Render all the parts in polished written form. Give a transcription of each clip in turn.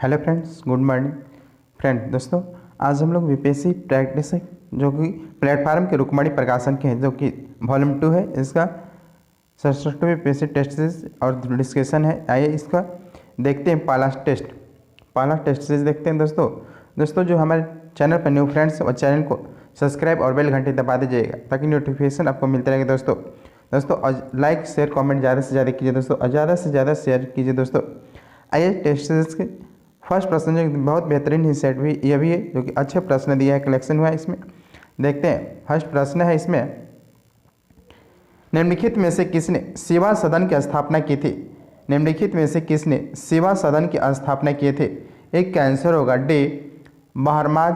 Hello friends, good morning दोस्तों। आज हम लोग बीपीएससी प्रैक्टिस जो कि प्लेटफार्म के रुक्मणी प्रकाशन के हैं, जो कि वॉल्यूम 2 है, इसका 67वें बीपीएससी टेस्ट सीरीज और डिस्कशन है। आइए इसका देखते हैं। पहला टेस्ट सीरीज देखते हैं दोस्तों। जो हमारे चैनल पर न्यू फ्रेंड्स और चैनल को सब्सक्राइब और बेल घंटी दबा दीजिएगा ताकि नोटिफिकेशन आपको मिलते रहेगा दोस्तों। और लाइक शेयर कमेंट ज़्यादा से ज़्यादा कीजिए दोस्तों, और ज़्यादा से ज़्यादा शेयर कीजिए दोस्तों। आइए टेस्ट सीरीज के फर्स्ट प्रश्न जो बहुत बेहतरीन ही सेट हुई यह भी है, जो कि अच्छे प्रश्न दिया है, कलेक्शन हुआ है। इसमें देखते हैं। फर्स्ट प्रश्न है इसमें, निम्नलिखित में से किसने सेवा सदन की स्थापना की थी? निम्नलिखित में से किसने सेवा सदन की स्थापना किए थे? एक का आंसर होगा डी, बहराम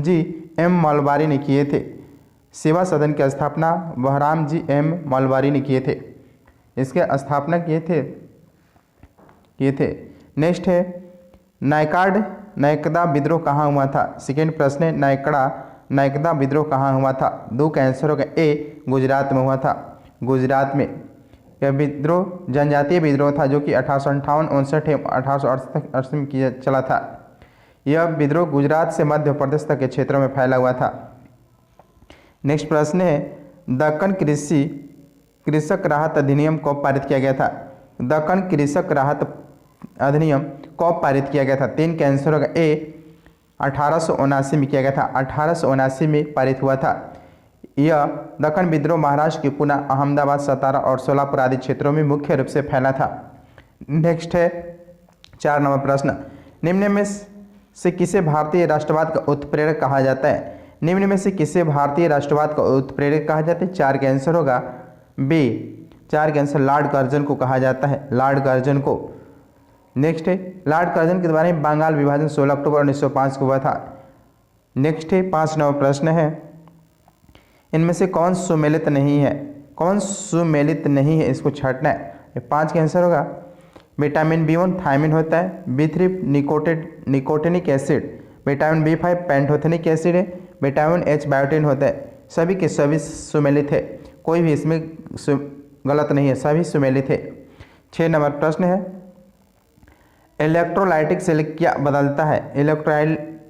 जी एम मलबारी ने किए थे। सेवा सदन की स्थापना बहराम जी एम मलबारी ने किए थे, इसके स्थापना किए थे। नेक्स्ट है, नायकदा विद्रोह कहाँ हुआ था? सेकेंड प्रश्न है, नायकदा विद्रोह कहाँ हुआ था? दो का आंसर होगा ए, गुजरात में हुआ था। गुजरात में यह विद्रोह जनजातीय विद्रोह था, जो कि 1858, 1859 एवं 1868 में किया चला था। यह विद्रोह गुजरात से मध्य प्रदेश तक के क्षेत्रों में फैला हुआ था। नेक्स्ट प्रश्न है, दक्कन कृषक राहत अधिनियम कब पारित किया गया था? दक्कन कृषक राहत अधिनियम कब पारित किया गया था? तीन का आंसर होगा ए, 1879 में किया गया था। 1879 में पारित हुआ था। यह दक्कन विद्रोह महाराष्ट्र के पुणे, अहमदाबाद, सतारा और सोलापुर आदि क्षेत्रों में मुख्य रूप से फैला था। नेक्स्ट है 4 नंबर प्रश्न, निम्न में से किसे भारतीय राष्ट्रवाद का उत्प्रेरक कहा जाता है? निम्न में से किसे भारतीय राष्ट्रवाद का उत्प्रेरक कहा जाता है? 4 का आंसर होगा बी, 4 का आंसर लॉर्ड कर्जन को कहा जाता है, लॉर्ड कर्जन को। नेक्स्ट है, लॉर्ड कर्जन के द्वारा बंगाल विभाजन 16 अक्टूबर 1905 को हुआ था। नेक्स्ट है 5 नंबर प्रश्न है, इनमें से कौन सुमेलित नहीं है? कौन सुमेलित नहीं है, इसको छांटना है। 5 का आंसर होगा विटामिन B1 थायमिन होता है, B3 nicotinic acid, vitamin B5 pantothenic acid है, विटामिन H बायोटिन होता है। सभी के सभी सुमेलित है, कोई भी इसमें गलत नहीं है, सभी सुमेलित है। 6 नंबर प्रश्न है, इलेक्ट्रोलाइटिक सेल क्या बदलता है?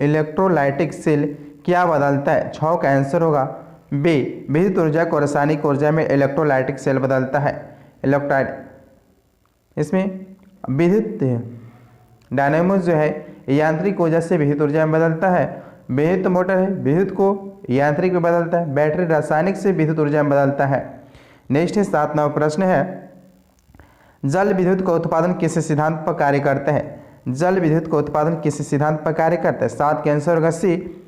इलेक्ट्रोलाइटिक सेल क्या बदलता है? 6 का आंसर होगा बी, विद्युत ऊर्जा को रासायनिक ऊर्जा में इलेक्ट्रोलाइटिक सेल बदलता है। इसमें विद्युत डायनेमो जो है यांत्रिक ऊर्जा से विद्युत ऊर्जा में बदलता है। विद्युत मोटर है, विद्युत को यांत्रिक में बदलता है। बैटरी रासायनिक से विद्युत ऊर्जा में बदलता है। नेक्स्ट है 7 नंबर प्रश्न है, जल विद्युत का उत्पादन किस सिद्धांत पर कार्य करता है? जल विद्युत का उत्पादन किस सिद्धांत पर कार्य करता है? 7 के आंसर होगा सी,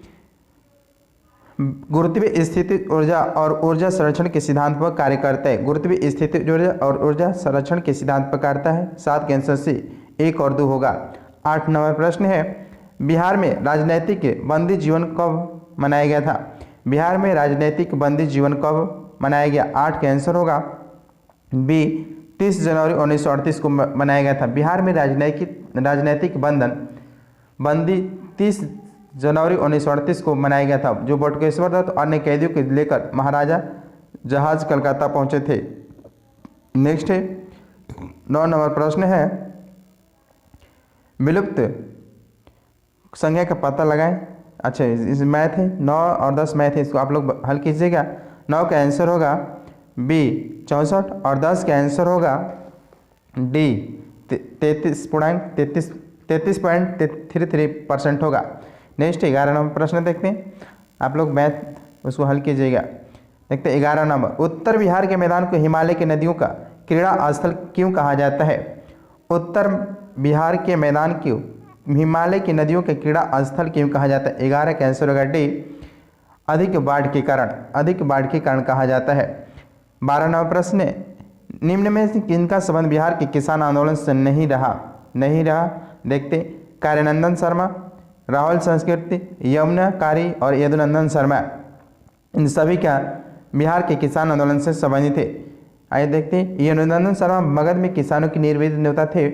गुरुत्वीय स्थिति ऊर्जा और ऊर्जा संरक्षण के सिद्धांत पर कार्य करता है। गुरुत्वीय स्थिति ऊर्जा और ऊर्जा संरक्षण के सिद्धांत पर करता है। 7 के आंसर सी, 1 और 2 होगा। 8 नंबर प्रश्न है, बिहार में राजनैतिक बंदी जीवन कब मनाया गया था? बिहार में राजनैतिक बंदी जीवन कब मनाया गया? 8 के आंसर होगा बी, 30 जनवरी 1938 को मनाया गया था। बिहार में राजनैतिक बंदी 30 जनवरी 1938 को मनाया गया था। जो बटुकेश्वर दत्त और अन्य कैदियों को लेकर महाराजा जहाज कलकत्ता पहुंचे थे। नेक्स्ट है 9 नंबर प्रश्न है, विलुप्त संज्ञा का पता लगाएं। अच्छा, इस मैथ है, 9 और 10 मैथ है, इसको आप लोग हल कीजिएगा। 9 का आंसर होगा बी, 64 और 10 का आंसर होगा डी, 33.33% होगा। नेक्स्ट 11 नंबर प्रश्न देखते हैं, आप लोग मैथ उसको हल कीजिएगा। देखते हैं 11 नंबर, उत्तर बिहार के मैदान को हिमालय की नदियों का क्रीड़ा स्थल क्यों कहा जाता है? उत्तर बिहार के मैदान को हिमालय की नदियों के क्रीड़ा स्थल क्यों कहा जाता है? 11 का आंसर होगा डी, अधिक बाढ़ के कारण कहा जाता है। 12 नंबर प्रश्न, निम्न में से किनका संबंध बिहार के किसान आंदोलन से नहीं रहा? देखते, कार्यानंदन शर्मा, राहुल संस्कृति, यमुना कारी और यदुनंदन शर्मा, इन सभी का बिहार के किसान आंदोलन से संबंधित थे। आइए देखते हैं, यदुनंदन शर्मा मगध में किसानों की निर्विवाद नेता थे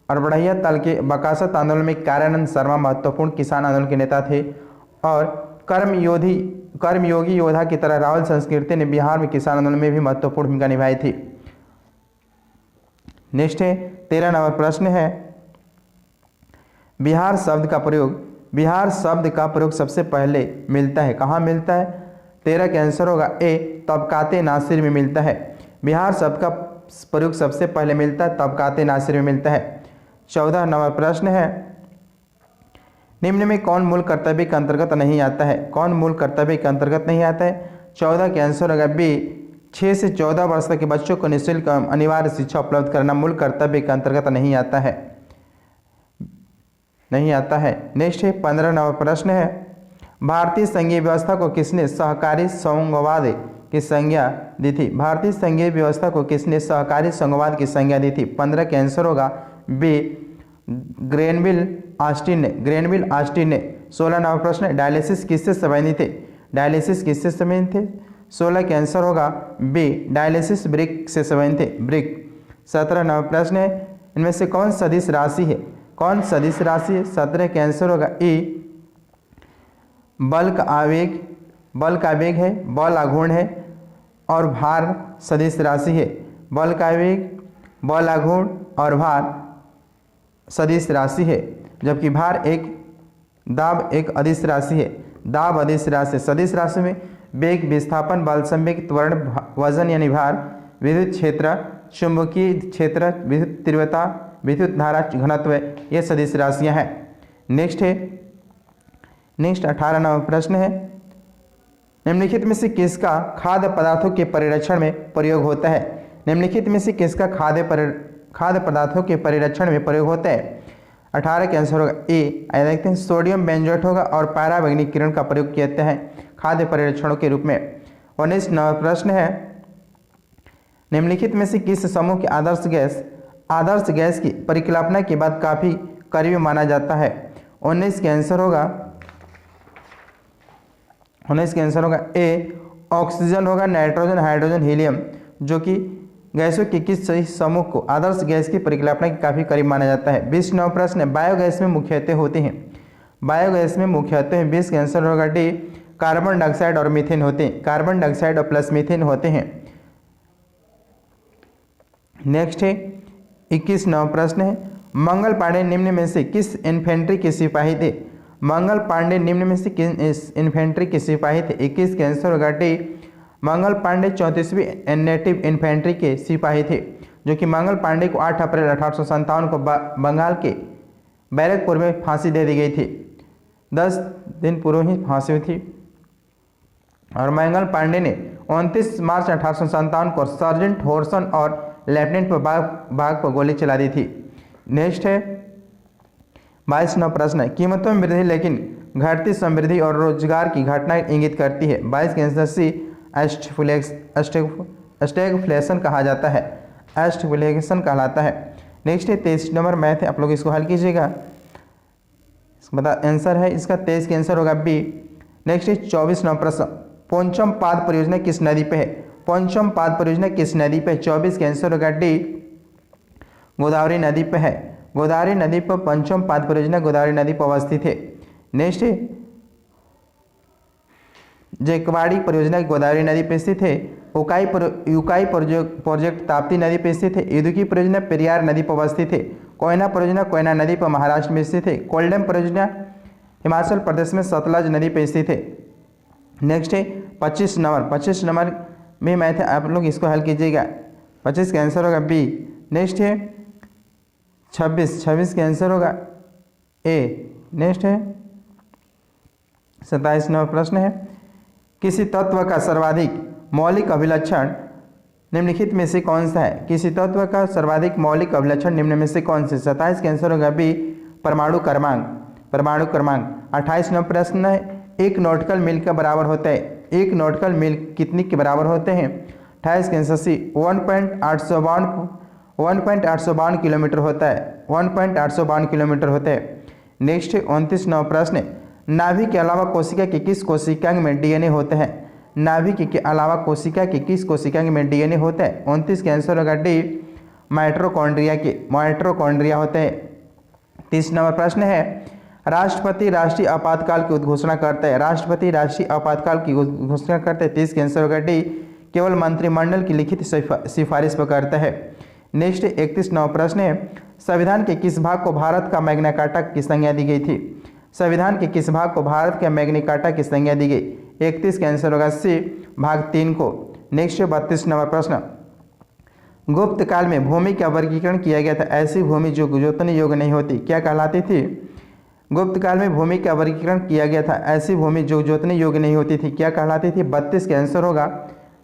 और बढ़ैया ताल के बकासत आंदोलन में कार्यानंद शर्मा महत्वपूर्ण किसान आंदोलन के नेता थे। और कर्मयोगी योद्धा की तरह राहुल संस्कृति ने बिहार में किसान आंदोलन में भी महत्वपूर्ण भूमिका निभाई थी। नेक्स्ट है 13 नंबर प्रश्न है, बिहार शब्द का प्रयोग सबसे पहले मिलता है, कहाँ मिलता है? 13 का आंसर होगा ए, तबकाते नासिर में मिलता है। बिहार शब्द का प्रयोग सबसे पहले मिलता है, तबकाते नासिर में मिलता है। 14 नंबर प्रश्न है, निम्न में कौन मूल कर्तव्य के अंतर्गत नहीं आता है? कौन मूल कर्तव्य के अंतर्गत नहीं आता है? 14 का आंसर होगा बी, 6 से 14 वर्ष तक के बच्चों को निःशुल्क अनिवार्य शिक्षा उपलब्ध करना मूल कर्तव्य के अंतर्गत नहीं आता है, नहीं आता है। नेक्स्ट है 15 नंबर प्रश्न है, भारतीय संघीय व्यवस्था को किसने सहकारी संघवाद की संज्ञा दी थी? भारतीय संघीय व्यवस्था को किसने सहकारी संघवाद की संज्ञा दी थी? 15 का आंसर होगा बी, ग्रेनविल ऑस्टिन ने। 16 नंबर प्रश्न है, डायलिसिस किससे संबंधित थे? डायलिसिस किससे संबंधित थे? 16 का आंसर होगा बी, डायलिसिस ब्रिक से संबंधित थे, ब्रिक। 17 नंबर प्रश्न है, इनमें से कौन सदिश राशि है? कौन सदिश राशि है? 17 का आंसर होगा ई, बल का आवेग है, बल आघूर्ण है और भार सदिश राशि है। बल का आवेग, बल आघूर्ण और भार सदिश राशि है, जबकि भार दाब एक अदिश राशि है। दाब अदिश राशि, सदिश राशि में वेग, विस्थापन, बल संवेग, त्वरण, वजन यानी भार, विद्युत क्षेत्र, चुंबकीय क्षेत्र, विद्युत तीव्रता, विद्युत धारा घनत्व, ये सदिश राशियां हैं। नेक्स्ट 18 नंबर प्रश्न है, निम्नलिखित में से किसका खाद्य पदार्थों के परिरक्षण में प्रयोग होता है? निम्नलिखित में से किसका खाद्य पदार्थों के परिरक्षण में प्रयोग होता है? 18 का आंसर होगा ए, आइए देखते हैं, सोडियम बेंजोएट होगा और पराबैंगनी किरण का प्रयोग किया जाता है खाद्य परिरक्षणों के रूप में। 19 नंबर प्रश्न है, निम्नलिखित में से किस समूह की आदर्श गैस की परिकल्पना के बाद काफी करीबी माना जाता है? 19 का आंसर होगा ए, ऑक्सीजन होगा, नाइट्रोजन, हाइड्रोजन, हीलियम, जो कि गैसों के किस सही समूह को आदर्श गैस की परिकल्पना के काफी करीब माना जाता है? 20 नंबर प्रश्न है, बायोगैस में मुख्यतः होते हैं 20 का आंसर होगा डी, कार्बन डाइऑक्साइड और मीथेन होते हैं, कार्बन डाइऑक्साइड और प्लस मीथेन होते हैं। नेक्स्ट है 21 नंबर प्रश्न है, मंगल पांडे निम्न में से किस इन्फेंट्री के सिपाही थे? मंगल पांडे निम्न में से किस इन्फेंट्री के सिपाही थे? 21 का आंसर होगा D, Mangal Pandey 34वीं native infantry के सिपाही थे, जो कि मंगल पांडे को 8 अप्रैल 1857 को बंगाल के बैरकपुर में फांसी दे दी गई थी। 10 दिन पूर्व ही फांसी हुई थी और मंगल पांडे ने 29 मार्च 1857 को सर्जेंट हॉर्सन और लेफ्टिनेंट बाग पर गोली चला दी थी। नेक्स्ट है 22 नंबर प्रश्न है, कीमतों में वृद्धि लेकिन घटती समृद्धि और रोजगार की घटना इंगित करती है। 22 के आंसर सी, स्टैगफ्लेशन कहा जाता है, स्टैगफ्लेशन कहलाता है। नेक्स्ट है 23 नंबर मैथ है, आप लोग इसको हल कीजिएगा। बता आंसर है इसका 23 का आंसर होगा बी। नेक्स्ट है 24 नंबर प्रश्न, पंचम पाद परियोजना किस नदी पे है? पंचम पाद परियोजना किस नदी पे? 24 का आंसर होगा डी, गोदावरी नदी पे है। गोदावरी नदी पर पंचम पाद परियोजना गोदावरी नदी पर अवस्थित है। नेक्स्ट है जेकवाड़ी परियोजना गोदावरी नदी पर स्थित है। युकाई प्रोजेक्ट ताप्ती नदी पर स्थित है। इदुकी परियोजना पेरियार नदी पर अवस्थित है। कोयना परियोजना कोयना नदी पर महाराष्ट्र में स्थित है। कोल्डम परियोजना हिमाचल प्रदेश में सतलज नदी पर स्थित है। नेक्स्ट है 25 नंबर में मैथ है, आप लोग इसको हल कीजिएगा। 25 का आंसर होगा बी। नेक्स्ट है 26 का आंसर होगा ए। नेक्स्ट है 27 नंबर प्रश्न है, किसी तत्व का सर्वाधिक मौलिक अभिलक्षण निम्नलिखित में से कौन सा है? किसी तत्व का सर्वाधिक मौलिक अभिलक्षण निम्न में से कौन से? 27 का आंसर होगा बी, परमाणु क्रमांक। 28 नंबर प्रश्न है, एक नॉटिकल मील के बराबर होता है। एक नॉटिकल मील कितनी के बराबर होते हैं? 28 का आंसर सी, 1.852 किलोमीटर होता है। 1.852 किलोमीटर होता है। नेक्स्ट 29 नंबर प्रश्न, नाभिक के अलावा कोशिका के किस कोशिकांग में डीएनए होता है? नाभिक के अलावा कोशिका के किस कोशिकांग में डीएनए होता है? 29 का आंसर होगा डी, माइटोकॉन्ड्रिया होते हैं। 30 नंबर प्रश्न है, राष्ट्रपति राष्ट्रीय आपातकाल की घोषणा करता है। राष्ट्रपति राष्ट्रीय आपातकाल की घोषणा करता है। 30 का आंसर होगा डी, केवल मंत्रिमंडल की लिखित सिफारिश पर करता है। नेक्स्ट 31 नंबर प्रश्न है, संविधान के किस भाग को भारत का मैग्ना कार्टा की संज्ञा दी गई थी? संविधान के किस भाग को भारत के मैग्ना कार्टा की संज्ञा दी गई? 31 का आंसर होगा सी, भाग 3 को। नेक्स्ट 32 नंबर प्रश्न, गुप्त काल में भूमि का वर्गीकरण किया गया था। ऐसी भूमि जो जोतने योग्य नहीं होती क्या कहलाती थी? गुप्त काल में भूमि का वर्गीकरण किया गया था। ऐसी भूमि जो जोतने योग्य नहीं होती थी क्या कहलाती थी? 32 का आंसर होगा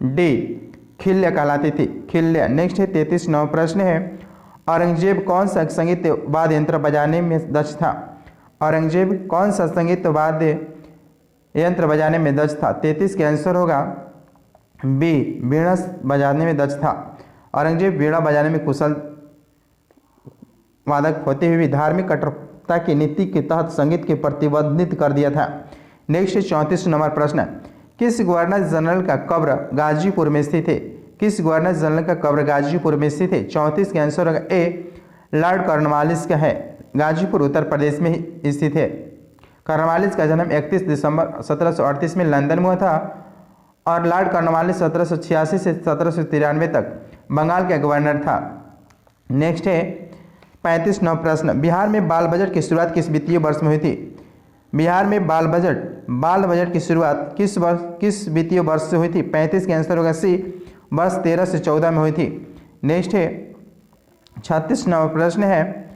डी, खिल्य कहलाती थी, खिल्य। नेक्स्ट है 33 नंबर प्रश्न है, औरंगजेब कौन सा संगीत वाद्य यंत्र बजाने में दक्ष था? औरंगजेब कौन सा संगीत वाद्य यंत्र बजाने में दक्ष था? 33 का आंसर होगा बी, वीणा बजाने में दक्ष था। औरंगजेब वीणा बजाने में कुशल वादक होते हुए भी धार्मिक कट्टरता की नीति के तहत संगीत के प्रतिबंधित कर दिया था। नेक्स्ट 34 नंबर प्रश्न, किस गवर्नर जनरल का कब्र गाजीपुर में स्थित है? किस गवर्नर जनरल का कब्र गाजीपुर में स्थित है? 34 का आंसर होगा ए, लॉर्ड कॉर्नवालिस का है। गाजीपुर उत्तर प्रदेश में ही स्थित है। कॉर्नवालिस का जन्म 31 दिसंबर 1738 में लंदन में हुआ था और लॉर्ड कॉर्नवालिस 1786 से 1793 तक बंगाल का गवर्नर था। नेक्स्ट है 35 नंबर प्रश्न, बिहार में बाल बजट की शुरुआत किस वित्तीय वर्ष में हुई थी? बिहार में बाल बजट की शुरुआत किस वित्तीय वर्ष से हुई थी? 35 का आंसर होगा सी, वर्ष 13 से 14 में हुई थी। नेक्स्ट है 36 नंबर प्रश्न है,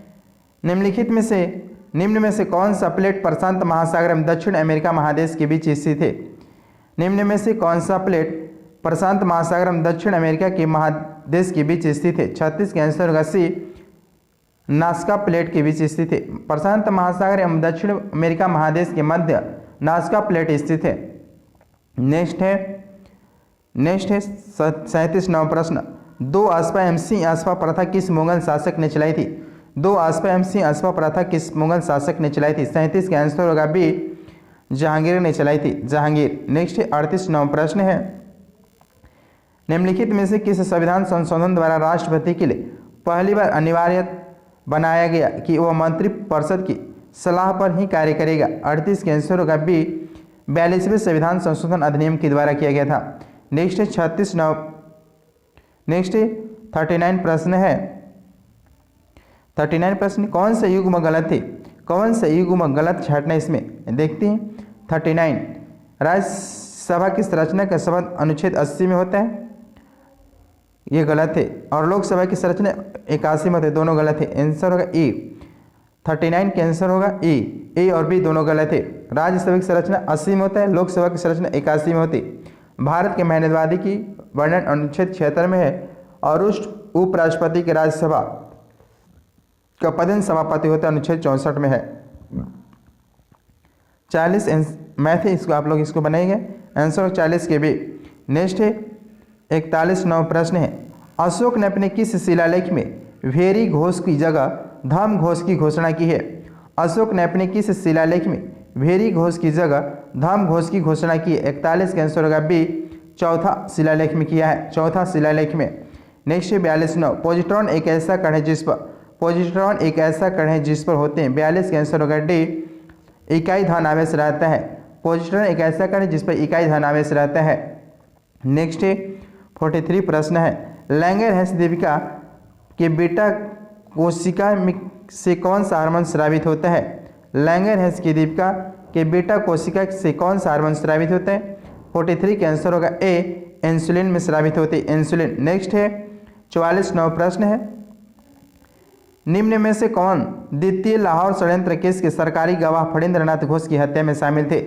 निम्न में से कौन सा प्लेट प्रशांत महासागर एवं दक्षिण अमेरिका महादेश के बीच स्थित है? निम्न में से कौन सा प्लेट प्रशांत महासागर एवं दक्षिण अमेरिका के महादेश के बीच स्थित है? 36 का आंसर होगा सी, नास्का प्लेट के बीच स्थित है। प्रशांत महासागर एवं दक्षिण अमेरिका महादेश के मध्य नास्का प्लेट स्थित है। नेक्स्ट है 37 नंबर प्रश्न, 2 आसपा एवं सिंह आसपा प्रथा किस मुगल शासक ने चलाई थी? 2 आसपा एवं सिंह आसपा प्रथा किस मुगल शासक ने चलाई थी? 37 का आंसर होगा बी, जहांगीर ने चलाई थी, जहांगीर। नेक्स्ट 38 नंबर प्रश्न है, निम्नलिखित में से किस संविधान संशोधन द्वारा राष्ट्रपति के लिए पहली बार अनिवार्य बनाया गया कि वह मंत्रिपरिषद की सलाह पर ही कार्य करेगा? 38 का आंसर होगा बी, 42वें संविधान संशोधन अधिनियम के द्वारा किया गया था। नेक्स्ट 39 प्रश्न है, 39 प्रश्न, कौन सा युग्म गलत है? कौन सा युग्म गलत छाटना इसमें देखते हैं। 39, राज्यसभा की संरचना का संबंध अनुच्छेद 80 में होता है, ये गलत है। और लोकसभा की संरचना 81 में होते हैं, दोनों गलत है। आंसर होगा ए, 39 का आंसर होगा ए और बी दोनों गलत है। राज्यसभा की संरचना 80 में होता है, लोकसभा की संरचना 81 में होती है। भारत के महत्वादी की वर्णन अनुच्छेद 76 में है और उपराष्ट्रपति के राज्यसभा का पदेन सभापति होता है, अनुच्छेद 64 में है। 40 मैथ है, इसको आप लोग इसको बनाएंगे, आंसर 40 के बी। नेक्स्ट है 41 नंबर प्रश्न है, अशोक ने अपने किस शिलालेख में भेरी घोष की जगह धम घोष की घोषणा की है? अशोक ने अपने किस शिलालेख में भेरी घोष की जगह धम घोष की घोषणा की है? 41 का आंसर होगा बी, चौथा शिलालेख में किया है, चौथा शिलालेख में। नेक्स्ट है 42 नंबर, पॉजिट्रॉन एक ऐसा कण है जिस पर होते हैं। 42 का आंसर होगा डी, इकाई धन आवेश रहता है। पॉजिट्रॉन एक ऐसा कण है जिस पर इकाई धन आवेश रहता है। नेक्स्ट है 43 प्रश्न है, लैंगरहैंस दीपिका के बेटा कोशिका से कौन सा हार्मोन स्रावित होता है? लैंगरहैंस की दीपिका के बेटा कोशिका से कौन सा हार्मोन स्रावित होता है? 43 का आंसर होगा ए, इंसुलिन में स्रावित होती है, इंसुलिन। नेक्स्ट है 44 नंबर प्रश्न है, निम्न में से कौन द्वितीय लाहौर षड्यंत्र केस के सरकारी गवाह फणींद्रनाथ घोष की हत्या में शामिल थे?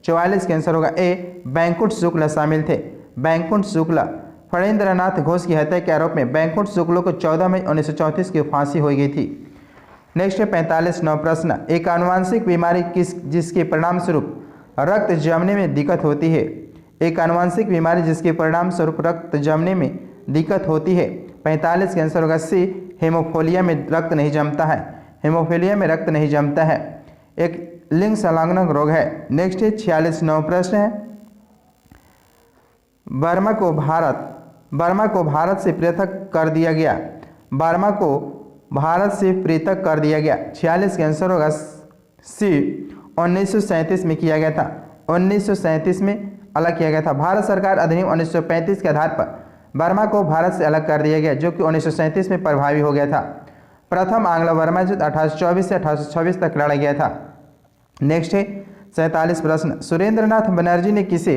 44 का आंसर होगा ए, बैंकुट शुक्ला शामिल थे, बैंकुट शुक्ला। फणींद्रनाथ घोष की हत्या के आरोप में बैंकुट शुक्ला को 14 मई 1934 की फांसी हो गई थी। नेक्स्ट है 45 नंबर प्रश्न, एक आनुवांशिक बीमारी जिसके परिणाम स्वरूप रक्त जमने में दिक्कत होती है? एक आनुवांशिक बीमारी जिसके परिणाम स्वरूप रक्त जमने में दिक्कत होती है। 45 का आंसर होगा सी, हेमोफीलिया में रक्त नहीं जमता है, हेमोफीलिया में रक्त नहीं जमता है, एक लिंग संलग्नक रोग है। नेक्स्ट है 46 नंबर प्रश्न है, बर्मा को भारत से पृथक कर दिया गया। बर्मा को भारत से पृथक कर दिया गया। 46 का आंसर होगा सी, 1937 में किया गया था, 1937 में अलग किया गया था। भारत सरकार अधिनियम 1935 के आधार पर बर्मा को भारत से अलग कर दिया गया, जो कि 1937 में प्रभावी हो गया था। प्रथम आंग्ल बर्मा युद्ध 1824 से 1826 तक लड़ा गया था। नेक्स्ट है 47 प्रश्न, सुरेंद्रनाथ बनर्जी ने किसे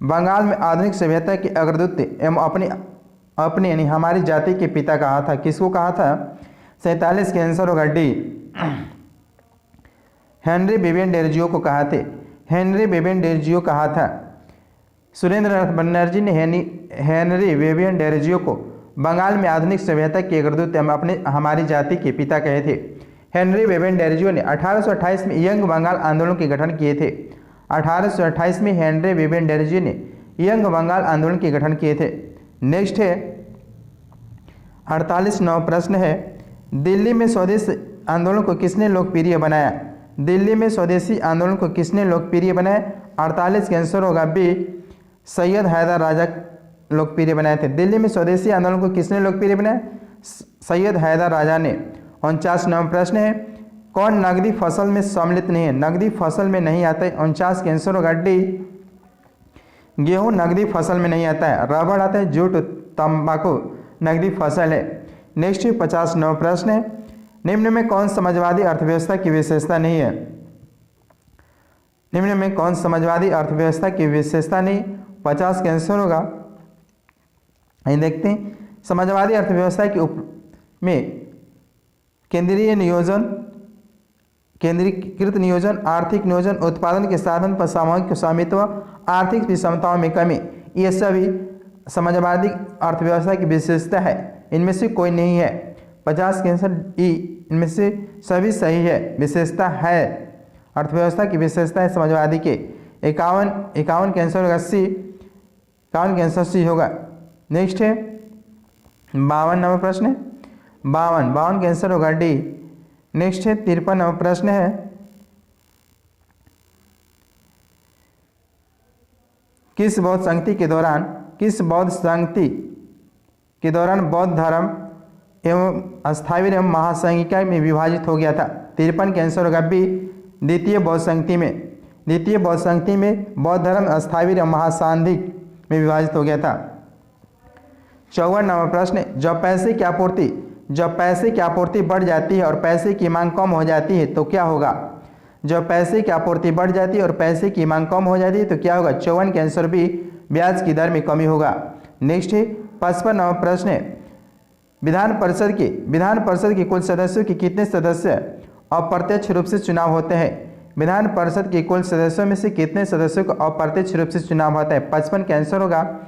बंगाल में आधुनिक सभ्यता के अग्रदूत एवं अपने यानी हमारी जाति के पिता कहा था? किसको कहा था? 47 के आंसर होगा डी, हेनरी विवियन डेरजियो को कहा थे। हेनरी विवियन डेरजियो कहा था। सुरेंद्रनाथ बनर्जी ने हेनरी विवियन डेरजियो को बंगाल में आधुनिक सभ्यता के अग्रदूत एवं हमारी जाति के पिता कहे थे। हेनरी विवियन डेरजियो ने 1828 में यंग बंगाल आंदोलन के गठन किए थे। 1828 में हेनरी विवियन डेरजियो ने यंग बंगाल आंदोलन के गठन किए थे। नेक्स्ट है 48 नौ प्रश्न है, दिल्ली में स्वदेश आंदोलन को किसने लोकप्रिय बनाया? दिल्ली में स्वदेशी आंदोलन को किसने लोकप्रिय बनाया? 48 का आंसर होगा बी, सैयद हैदर राजा लोकप्रिय बनाए थे। दिल्ली में स्वदेशी आंदोलन को किसने लोकप्रिय बनाया? सैयद हैदर राजा ने। 49 नंबर प्रश्न है, कौन नकदी फसल में सम्मिलित नहीं है? नकदी फसल में नहीं आता है। 49 का आंसर होगा डी, गेहूं नकदी फसल में नहीं आता है। रबड़ आता है, जूट तंबाकू नकदी फसल है। नेक्स्ट 50 नंबर प्रश्न है, निम्न में कौन समाजवादी अर्थव्यवस्था की विशेषता नहीं है? निम्न में कौन समाजवादी अर्थव्यवस्था की विशेषता नहीं? 50 का आंसर होगा, देखते हैं, समाजवादी अर्थव्यवस्था के में केंद्रीय नियोजन, केंद्रीकृत नियोजन, आर्थिक नियोजन, उत्पादन के साधन पर सामूहिक स्वामित्व, आर्थिक विषमताओं में कमी, ये सभी समाजवादी अर्थव्यवस्था की विशेषता है। इनमें से कोई नहीं है। 50 के आंसर ई, इनमें से सभी सही है, विशेषता है, अर्थव्यवस्था की विशेषता है समाजवादी के। 51 के आंसर होगा सी, 51 के आंसर सी होगा। नेक्स्ट है 52 नंबर प्रश्न है, 52 के आंसर होगा डी। नेक्स्ट है 53 नंबर प्रश्न है, किस बौद्ध संगति के दौरान बौद्ध धर्म एवं स्थाविर एवं महासंघिका में विभाजित हो गया था? 53 के आंसर होगा बी, द्वितीय बौद्ध संगति में। द्वितीय बौद्ध संगति में बौद्ध धर्म स्थाविर एवं महासांधिक में विभाजित हो गया था। 54 नंबर प्रश्न है, जब पैसे की आपूर्ति बढ़ जाती है और पैसे की मांग कम हो जाती है तो क्या होगा? जब पैसे की आपूर्ति बढ़ जाती है और पैसे की मांग कम हो जाती है तो क्या होगा? 54 के आंसर बी, ब्याज की दर में कमी होगा। नेक्स्ट है 55 नंबर प्रश्न है, विधान परिषद के कुल सदस्यों के कितने सदस्य अप्रत्यक्ष रूप से चुनाव होते हैं? विधान परिषद के कुल सदस्यों में से कितने सदस्यों को अप्रत्यक्ष रूप से चुनाव होता है? 55 का आंसर होगा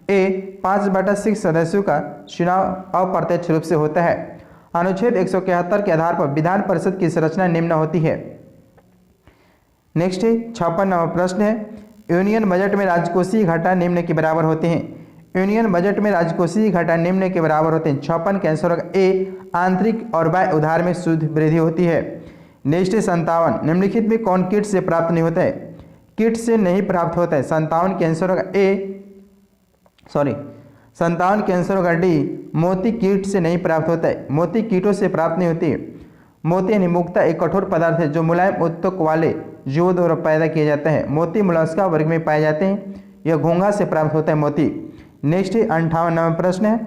ए, 5/6 सदस्यों का चुनाव अप्रत्यक्ष रूप से होता है। अनुच्छेद 171 के आधार पर विधान परिषद की संरचना निम्न होती है। नेक्स्ट है 56 नंबर प्रश्न है, यूनियन बजट में राजकोषीय घाटा निम्न के बराबर होते हैं? यूनियन बजट में राजकोषीय घाटा निम्न के बराबर होते हैं। 56 का आंसर होगा ए, आंतरिक और बाह्य उधार में शुद्ध वृद्धि होती है। नेक्स्ट है 57, निम्नलिखित में कौन किट से प्राप्त नहीं होता है? किट से नहीं प्राप्त होता है। 57 के आंसर होगा ए, 57 के आंसर होगा डी, मोती कीट से नहीं प्राप्त होता है। मोती कीटों से प्राप्त नहीं होती। मोती यानी मुक्ता एक कठोर पदार्थ है जो मुलायम उत्तक वाले जीवों द्वारा पैदा किया जाता है। मोती मोलस्का वर्ग में पाए जाते हैं। यह घोंघा से प्राप्त होता है मोती। नेक्स्ट 58 नंबर प्रश्न है,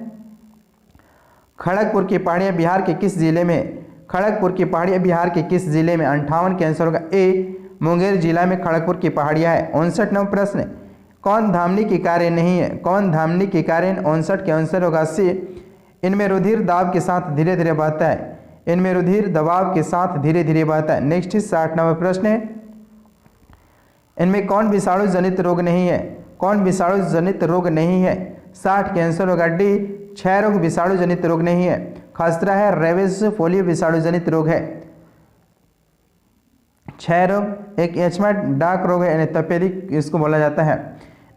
खड़गपुर की पहाड़ियाँ बिहार के किस जिले में? खड़गपुर की पहाड़ियाँ बिहार के किस जिले में? 58 के आंसर होगा ए, मुंगेर जिला में खड़गपुर की पहाड़ियाँ है। 59 नंबर प्रश्न है, कौन धामनी की कार्य नहीं है? कौन धामनी की कार्य? 59 के आंसर होगा सी, इनमें रुधिर दाब के साथ धीरे धीरे बहता है। इनमें रुधिर दबाव के साथ धीरे धीरे बहता है। नेक्स्ट 60 नंबर प्रश्न है, इनमें कौन विषाणु जनित रोग नहीं है? कौन विषाणु जनित रोग नहीं है? 60 के आंसर होगा डी, क्षय रोग विषाणु जनित रोग नहीं है। खसरा है, रेबीज, पोलियो विषाणु जनित रोग है। क्षय रोग एक एचमाइट डाक रोग है, यानी तपेदिक इसको बोला जाता है।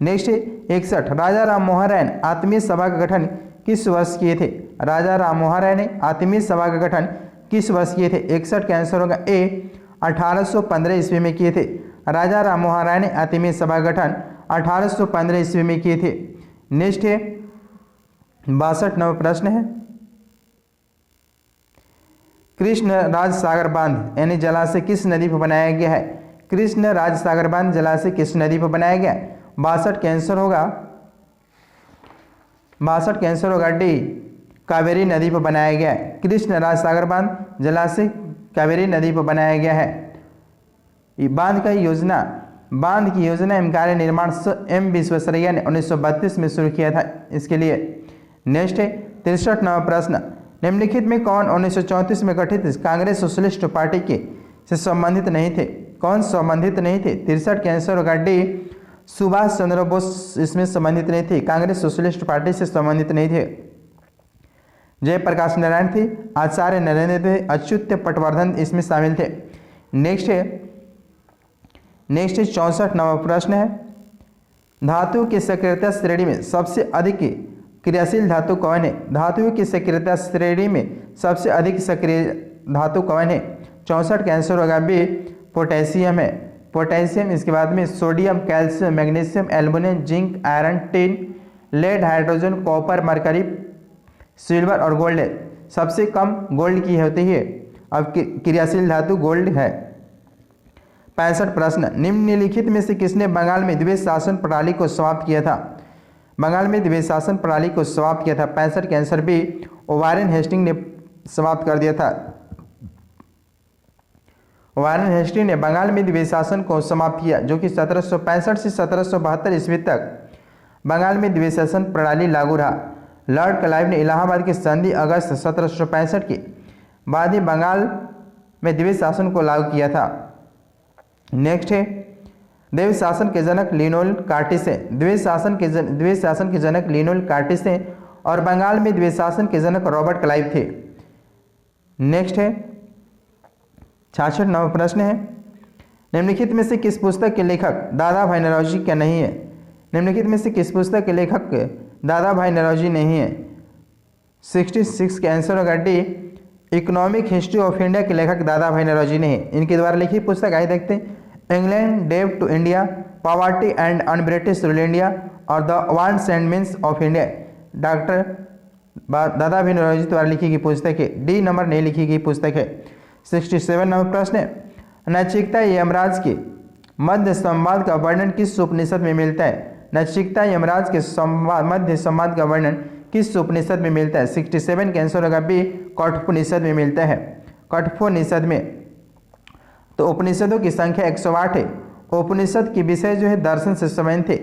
नेक्स्ट 61, राजा राम मोहन राय ने आत्मीय सभा का गठन किस वर्ष किए थे? राजा राम मोहन राय ने आत्मीय सभा का गठन किस वर्ष किए थे? 61 का आंसर होगा ए, 1815 ईस्वी में किए थे। राजा राम मोहन राय ने आत्मीय सभा का गठन 1815 ईस्वी में किए थे। नेक्स्ट 62 नंबर प्रश्न है, कृष्ण राज सागर बांध यानी जलाशय किस नदी पर बनाया गया है? कृष्ण राज सागर बांध जलाशय किस नदी पर बनाया गया? 62 के आंसर होगा डी, कावेरी नदी पर बनाया गया है। कृष्ण राज सागर बांध जलाशय कावेरी नदी पर बनाया गया है। बांध की योजना एवं कार्य निर्माण एम विश्वेश्वरैया ने 1932 में शुरू किया था इसके लिए। नेक्स्ट है 63वां प्रश्न, निम्नलिखित में कौन 1934 में गठित कांग्रेस सोशलिस्ट पार्टी के से संबंधित नहीं थे? कौन संबंधित नहीं थे? 63 के आंसर होगा डी, सुभाष चंद्र बोस इसमें संबंधित नहीं थे, कांग्रेस सोशलिस्ट पार्टी से संबंधित नहीं थे। जयप्रकाश नारायण थे, आचार्य नरेंद्र थे, अच्युत पटवर्धन इसमें शामिल थे। नेक्स्ट है 64वां प्रश्न है, धातु की सक्रियता श्रेणी में सबसे अधिक क्रियाशील धातु कौन है? धातुओं की सक्रियता श्रेणी में सबसे अधिक सक्रिय धातु कौन है? 64 का आंसर होगा बी, पोटेशियम है। पोटेशियम, इसके बाद में sodium, calcium, magnesium, aluminium, zinc, iron, tin, lead, hydrogen, copper, mercury, silver और गोल्ड है। सबसे कम गोल्ड की होती है। अब क्रियाशील धातु गोल्ड है। 65 प्रश्न, निम्नलिखित में से किसने बंगाल में द्विज शासन प्रणाली को समाप्त किया था? बंगाल में द्विज शासन प्रणाली को समाप्त किया था। 65 के आंसर बी, वारेन हेस्टिंग ने समाप्त कर दिया था। वारेन हेस्टिंग ने बंगाल में द्विज शासन को समाप्त किया, जो कि 1765 से 1772 ईस्वी तक बंगाल में द्विज शासन प्रणाली लागू रहा। लॉर्ड क्लाइव ने इलाहाबाद की संधि अगस्त 1765 के बाद ही बंगाल में द्विज शासन को लागू किया था। नेक्स्ट है द्विज शासन के जनक लियोनार्ड कार्टिस है। द्विज शासन के जनक लियोनार्ड कार्टिस हैं और बंगाल में द्विज शासन के जनक रॉबर्ट क्लाइव थे। नेक्स्ट है 66वां प्रश्न है, निम्नलिखित में से किस पुस्तक के लेखक दादा भाई नौरोजी क्या नहीं है? निम्नलिखित में से किस पुस्तक के लेखक दादा भाई नौरोजी नहीं है? 66 का आंसर होगा D, economic history of India के लेखक दादा भाई नौरोजी नहीं है। इनके द्वारा लिखी पुस्तक आइए देखते हैं, England debt to India, poverty and un British rule India और the wants and means of India. Doctor Dadabhai Naoroji द्वारा लिखी गई पुस्तक है। डी नंबर नहीं लिखी गई पुस्तक है। 67 नंबर प्रश्न है, नचिकेता यमराज के मध्य संवाद का वर्णन किस उपनिषद में मिलता है? नचिकेता यमराज के मध्य संवाद का वर्णन किस उपनिषद में मिलता है? 67 का आंसर होगा बी, कठोपनिषद में मिलता है। कठोपनिषद में। तो उपनिषदों की संख्या 108 है। उपनिषद के विषय जो है दर्शन से संबंधित थे।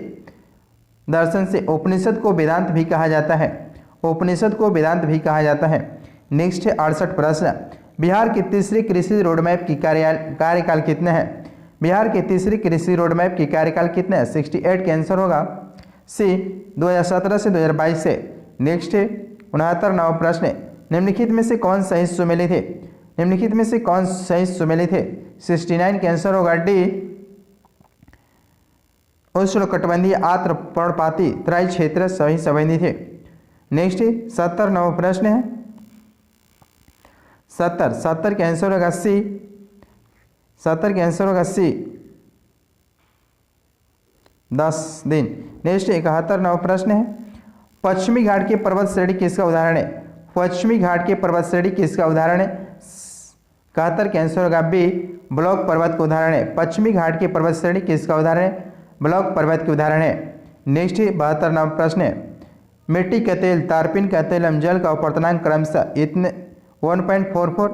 दर्शन से उपनिषद को वेदांत भी कहा जाता है। उपनिषद को वेदांत भी कहा जाता है। नेक्स्ट है 68 प्रश्न, बिहार की तीसरी कृषि रोडमैप की कार्यकाल कितना है? बिहार की तीसरी कृषि रोडमैप की कार्यकाल कितना है? 68 का आंसर होगा सी, 2017 से 2022 से। नेक्स्ट है 69वां प्रश्न, निम्नलिखित में से कौन सही सुमेलित थे? निम्नलिखित में से कौन सही सुमेलित थे? 69 का आंसर होगा डी, उष्णकटिबंधीय आर्द्र पर्णपाती तराई क्षेत्र सही संबंधी थे। नेक्स्ट 70वां प्रश्न है 70 का आंसर होगा सी, 70 का आंसर होगा सी, 10 दिन। नेक्स्ट 71वां प्रश्न है, पश्चिमी घाट के पर्वत श्रेणी किसका उदाहरण है? पश्चिमी घाट के पर्वत श्रेणी किसका उदाहरण है? 71 का आंसर होगा बी, ब्लॉक पर्वत का उदाहरण है। पश्चिमी घाट के पर्वत श्रेणी किसका उदाहरण है? ब्लॉक पर्वत के उदाहरण है। नेक्स्ट 72वां प्रश्न है, मिट्टी का तेल, तारपीन का तेल एवं जल का अपवर्तनांक क्रमशः इतने 1.44,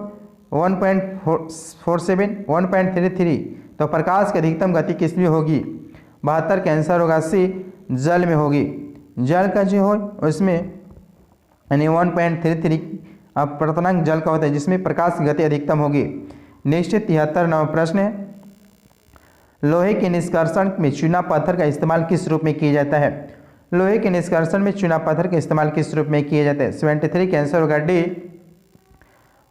1.47, 1.33, तो प्रकाश की अधिकतम गति किस में होगी? 72 का आंसर होगा सी, जल में होगी। जल का जो हो उसमें यानी 1.33 अपवर्तनांक जल का होता है जिसमें प्रकाश की गति अधिकतम होगी। नेक्स्ट 73वां प्रश्न है, लोहे के निष्कर्षण में चूना पत्थर का इस्तेमाल किस रूप में किया जाता है? लोहे के निष्कर्षण में चूना पत्थर का इस्तेमाल किस रूप में किया जाता है? 73 का आंसर होगा डी,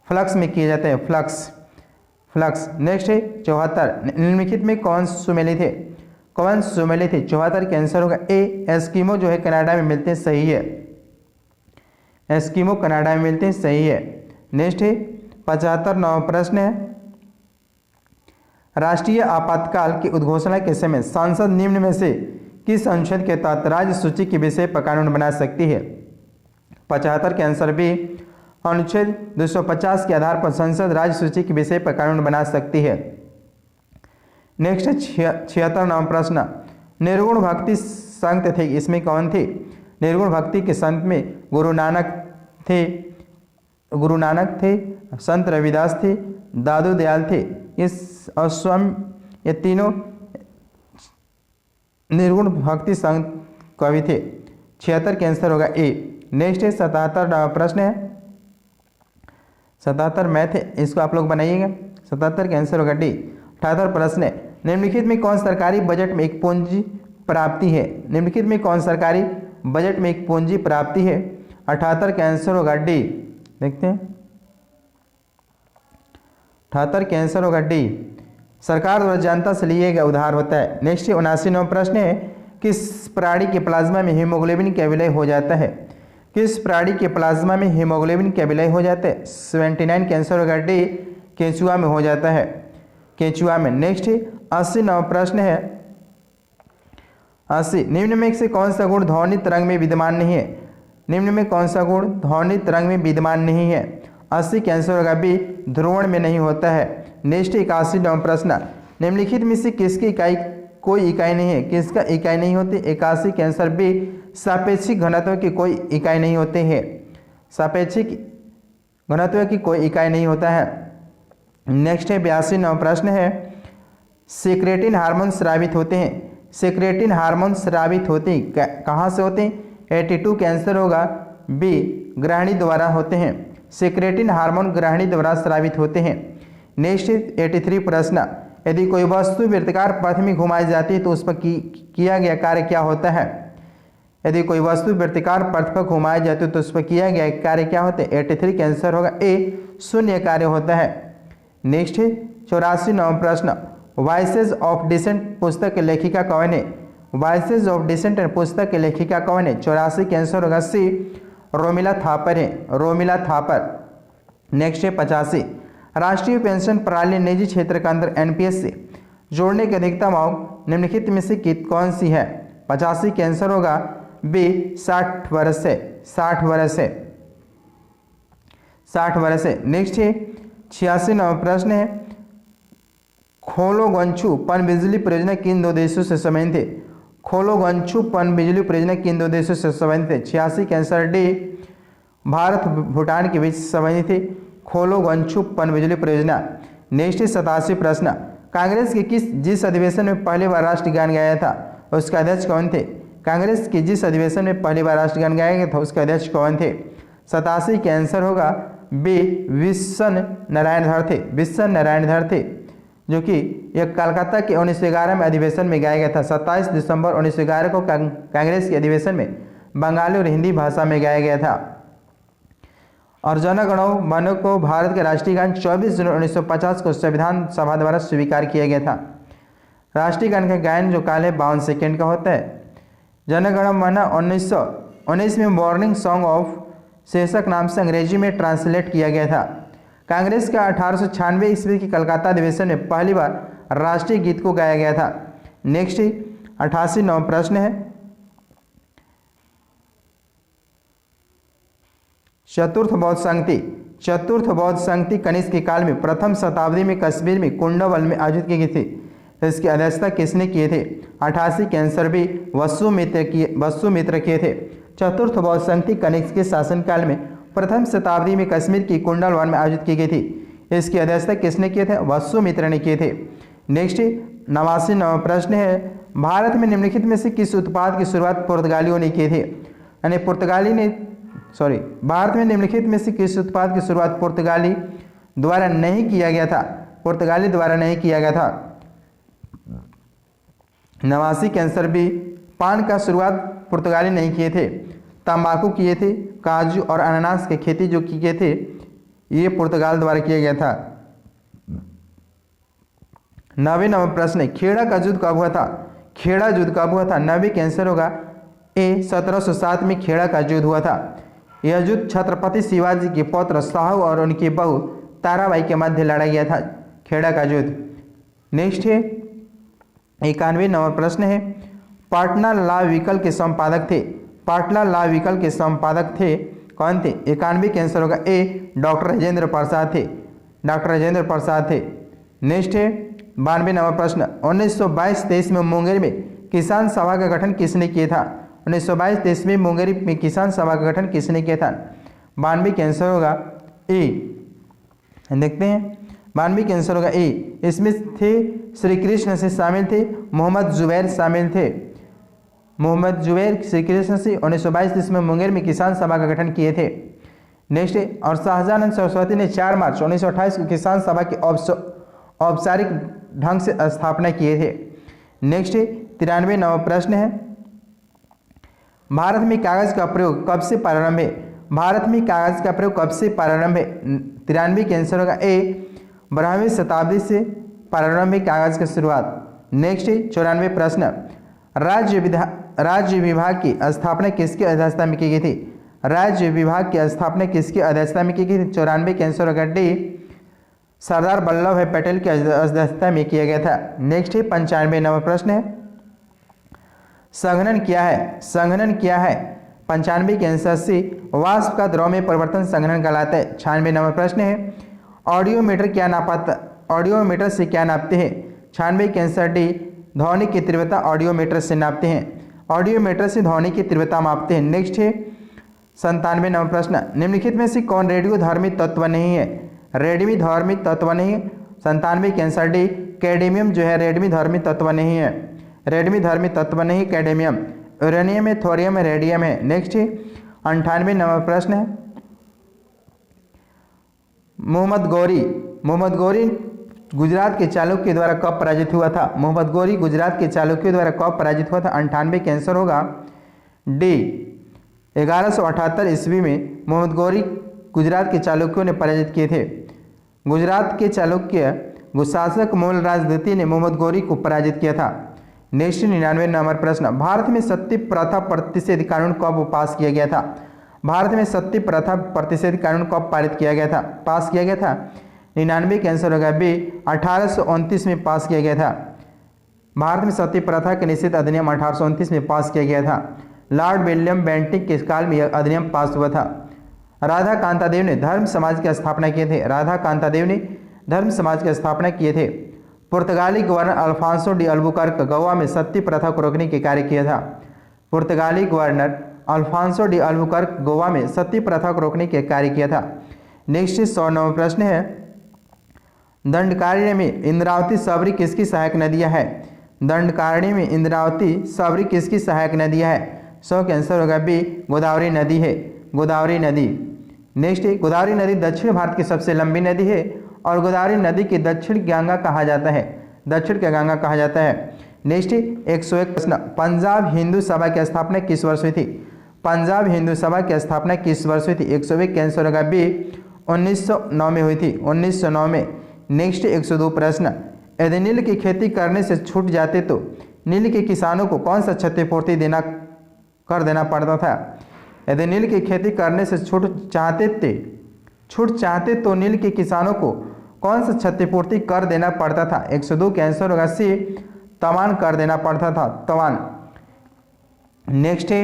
फ्लक्स में किया जाता है। फ्लक्स। नेक्स्ट है 74, निम्नलिखित में कौन सुमेलित थे? कौन सुमेलित थे? 74 का आंसर होगा ए, एस्किमो जो है कनाडा में मिलते हैं, सही है। एस्किमो कनाडा में मिलते हैं, सही है। नेक्स्ट है 75वां प्रश्न है, राष्ट्रीय आपातकाल की उद्घोषणा के समय संसद निम्न में से किस अनुच्छेद के तहत राज्य सूची के विषय पर कानून बना सकती है? 75 का आंसर बी, अनुच्छेद 250 के आधार पर संसद राज्य सूची के विषय पर कानून बना सकती है। नेक्स्ट 76वां प्रश्न, निर्गुण भक्ति संत थे, इसमें कौन थे? निर्गुण भक्ति के संत में गुरु नानक थे, गुरु नानक थे, संत रविदास थे, दादू दयाल थे, इस स्वामी, ये तीनों निर्गुण भक्ति संत कवि थे। 76 का आंसर होगा ए। नेक्स्ट है 77 प्रश्न है, 77 मैथ है, इसको आप लोग बनाइएगा। 77 का आंसर होगा डी। 78 प्रश्न है, निम्नलिखित में कौन सरकारी बजट में एक पूंजी प्राप्ति है? निम्नलिखित में कौन सरकारी बजट में एक पूंजी प्राप्ति है? 78 का आंसर होगा डी। देखते हैं, 78 का आंसर होगा डी। सरकार द्वारा जनता से लिए गया उधार होता है। नेक्स्ट 79वां प्रश्न है, किस प्राणी के प्लाज्मा में हीमोग्लोबिन का विलय हो जाता है? किस प्राणी के प्लाज्मा में हीमोग्लोबिन का विलय हो जाता है? 79 का आंसर होगा डी, केंचुआ में हो जाता है, केंचुआ में। नेक्स्ट 80वां प्रश्न है, 80, निम्न में से कौन सा गुण ध्वनि तरंग में विद्यमान नहीं है? निम्न में कौन सा गुण ध्वनि तरंग में विद्यमान नहीं है? 80 का आंसर होगा बी, ध्रुवण में नहीं होता है। नेक्स्ट 81वां प्रश्न, निम्नलिखित में से किसकी इकाई कोई इकाई नहीं है? किसका इकाई नहीं होती? 81 का आंसर बी, सापेक्षिक घनत्व की कोई इकाई नहीं होते हैं। सापेक्षिक घनत्व की कोई इकाई नहीं होता है। नेक्स्ट है 82वां प्रश्न है, सेक्रेटिन हार्मोन स्रावित होते हैं। सेक्रेटिन हार्मोन स्रावित होते हैं, कहाँ से होते हैं? 82 का आंसर होगा बी, ग्रहणी द्वारा होते हैं। सेक्रेटिन हार्मोन ग्रहणी द्वारा स्रावित होते हैं। नेक्स्ट 83 प्रश्न, यदि कोई वस्तु वृत्ताकार पथ में घुमाई जाती है तो उस पर किया गया कार्य क्या होता है? यदि कोई वस्तु वृत्ताकार पथ पर घुमाई जाती है तो उस पर किया गया कार्य क्या होता है? 83 का आंसर होगा ए, शून्य कार्य होता है। नेक्स्ट 84वां प्रश्न, वॉइसेज ऑफ डिसेंट पुस्तक की लेखिका कौन है? वॉइसेज ऑफ डिसेंट पुस्तक की लेखिका कौन है? 84 का आंसर होगा सी, रोमिला थापर है, रोमिला थापर। नेक्स्ट है 85, राष्ट्रीय पेंशन प्रणाली निजी क्षेत्र के अंदर एनपीएस से जोड़ने की अधिकतम आयु निम्नलिखित में से कौन सी है? 85 का आंसर होगा बी, 60 वर्ष है, 60 वर्ष है, 60 वर्ष है। नेक्स्ट है 86वां प्रश्न है, खोलोगंछू पनबिजली परियोजना किन दो देशों से संबंधित है? खोलोगंछू पनबिजली परियोजना किन दो देशों से संबंधित है? 86 का आंसर डी, भारत भूटान के बीच संबंधित है खोलोगंछू पनबिजली परियोजना। नेक्स्ट 87 प्रश्न, कांग्रेस के जिस अधिवेशन में पहली बार राष्ट्रगान गाया था उसके अध्यक्ष कौन थे? कांग्रेस के जिस अधिवेशन में पहली बार राष्ट्रगान गाया गया था उसके अध्यक्ष कौन थे? 87 का आंसर होगा बी, विश्वन नारायण धर थे, विश्वन नारायण धर थे, जो कि यह कलकत्ता के 1911 में अधिवेशन में गाया गया था। 27 दिसंबर 1911 को कांग्रेस के अधिवेशन में बंगाली और हिंदी भाषा में गाया गया था। और जन गण मन को भारत के राष्ट्रीय गान 24 जनवरी 1950 को संविधान सभा द्वारा स्वीकार किया गया था। राष्ट्रीय गान का गायन जो काल है 52 सेकेंड का होता है। जन गण मन 1919 में मॉर्निंग सॉन्ग ऑफ शीर्षक नाम से अंग्रेजी में ट्रांसलेट किया गया था। कांग्रेस का 1896 ईस्वी की कलकत्ता अधिवेशन में पहली बार राष्ट्रीय गीत को गाया गया था। नेक्स्ट 88वां प्रश्न है, चतुर्थ बौद्ध संगति, चतुर्थ बौद्ध संगति कनिष्क के काल में प्रथम शताब्दी में कश्मीर में कुंडवल में आयोजित की गई थी। इसकी अध्यक्षता किसने किए थे? 88 के आंसर भी वसुमित्र किए थे। चतुर्थ बौद्ध संगति कनिष्क के शासनकाल में प्रथम शताब्दी में कश्मीर की कुंडलवन में आयोजित की गई थी। इसकी अध्यक्षता किसने किए थे? वसुमित्र ने किए थे। नेक्स्ट 89वां प्रश्न है, भारत में निम्नलिखित में से किस उत्पाद की शुरुआत पुर्तगालियों ने की थी? यानी भारत में निम्नलिखित में से किस उत्पाद की शुरुआत पुर्तगाली द्वारा नहीं किया गया था? पुर्तगाली द्वारा नहीं किया गया था। 89 के आंसर भी, पान का शुरुआत पुर्तगाली नहीं किए थे, तंबाकू किए थे, काजू और अनानास की खेती जो किए थे ये पुर्तगाल द्वारा किया गया था। 90वां प्रश्न है, खेड़ा का युद्ध कब हुआ था? खेड़ा युद्ध कब हुआ था? 90 का आंसर होगा ए, 1707 में खेड़ा का युद्ध हुआ था। यह युद्ध छत्रपति शिवाजी के पुत्र साहू और उनकी बहू ताराबाई के मध्य लड़ा गया था, खेड़ा का युद्ध। नेक्स्ट है 91वां प्रश्न है, पाटना लॉ वीकल के संपादक थे, पाटना लॉ वीकल के संपादक थे कौन थे? 91 के आंसर होगा ए, डॉक्टर राजेंद्र प्रसाद थे, डॉक्टर राजेंद्र प्रसाद थे। नेक्स्ट है 92वां प्रश्न, 1922-23 में मुंगेर में किसान सभा का गठन किसने किया था? 1922-23 में मुंगेर में किसान सभा का गठन किसने किया था? 92 के आंसर होगा ए। देखते हैं 92 के आंसर होगा ए। इसमें थे श्री कृष्ण से शामिल थे मोहम्मद जुबैर शामिल थे। मोहम्मद जुबैर श्री कृष्ण से 1922 इसमें मुंगेर में किसान सभा का गठन किए थे। नेक्स्ट है और शाहजानंद सरस्वती ने 4 मार्च 1928 को किसान सभा की औपचारिक ढंग से स्थापना किए थे। नेक्स्ट है 93 नवा प्रश्न है भारत में कागज का प्रयोग कब से प्रारंभ है। भारत में कागज का प्रयोग कब से प्रारंभ है। 93 के आंसर होगा ए 12वीं शताब्दी से प्रारंभ है कागज की शुरुआत। नेक्स्ट है 94 प्रश्न राज्य विभाग की स्थापना किसकी अध्यक्षता में की गई थी। राज्य विभाग की स्थापना किसकी अध्यक्षता में की गई थी। 94 के आंसर होगा डी सरदार वल्लभ भाई पटेल की अध्यक्षता में किया गया था। नेक्स्ट है 95 नंबर प्रश्न है संघनन क्या है। संघनन क्या है। 95 के आंसर सी वाष्प का द्रव में परिवर्तन संघनन कहलाता है। 96 नंबर प्रश्न है ऑडियोमीटर क्या नापाता ऑडियोमीटर से क्या नापते हैं। 96 के आंसर डी ध्वनि की तीव्रता ऑडियोमीटर से नापते हैं। ऑडियोमीटर से ध्वनि की तीव्रता मापते हैं। नेक्स्ट है 97 नंबर प्रश्न निम्नलिखित में से कौन रेडियो धार्मिक तत्व नहीं है। रेडमी धार्मिक तत्व नहीं। 97 के आंसर डी कैडमियम जो है रेडमी धार्मिक तत्व नहीं है। रेडमी धार्मिक तत्व नहीं कैडमियम। यूरेनियम है थोरियम है रेडियम है। नेक्स्ट है 98 नंबर प्रश्न है मोहम्मद गौरी गुजरात के चालुक्य द्वारा कब पराजित हुआ था। मोहम्मद गौरी गुजरात के चालुक्यों द्वारा कब पराजित हुआ था। 98 के आंसर होगा डी 1178 ईस्वी में मोहम्मद गौरी गुजरात के चालुक्यों ने पराजित किए थे। गुजरात के चालुक्य शासक मूलराज द्वितीय ने मोहम्मद गौरी को पराजित किया था। नेक्स्ट 99 नंबर प्रश्न भारत में सती प्रथा प्रतिषेध कानून कब पास किया गया था। भारत में सती प्रथा प्रतिषेध कानून कब पारित किया गया था पास किया गया था। 99 के आंसर होगा बी 1829 में पास किया गया था। भारत में सती प्रथा के निषेध अधिनियम 1829 में पास किया गया था। लॉर्ड विलियम बेंटिक के काल में यह अधिनियम पास हुआ था। राधा कांतादेव ने धर्म समाज की स्थापना किए थे। राधा कांतादेव ने धर्म समाज की स्थापना किए थे। पुर्तगाली governor Alfonso de Albuquerque Goa में सती प्रथा को रोकने के कार्य किया था। पुर्तगाली governor Alfonso de Albuquerque Goa में सती प्रथा को रोकने के कार्य किया था। नेक्स्ट 100 नंबर प्रश्न है दंडकारण्य में इंद्रावती सबरी किसकी सहायक नदियाँ है। दंडकारण्य में इंद्रावती सबरी किसकी सहायक नदियाँ है। 100 के आंसर होगा बी गोदावरी नदी है। गोदावरी नदी। नेक्स्ट है गोदावरी नदी दक्षिण भारत की सबसे लंबी नदी है और गोदावरी नदी के दक्षिण गंगा कहा जाता है। दक्षिण के गंगा कहा जाता है। नेक्स्ट 101 प्रश्न पंजाब हिंदू सभा की स्थापना किस वर्ष हुई थी। पंजाब हिंदू सभा की स्थापना किस वर्ष हुई थी। 101 के आंसर होगा बी 1909 में हुई थी। 1909 में। नेक्स्ट 102 प्रश्न यदि नील की खेती करने से छूट जाते तो नील के किसानों को कौन सा क्षतिपूर्ति कर देना पड़ता था। यदि नील की खेती करने से छूट चाहते तो नील के किसानों को कौन सा क्षतिपूर्ति कर देना पड़ता था। 102 के आंसर होगा सी तवान कर देना पड़ता था। तवान। नेक्स्ट है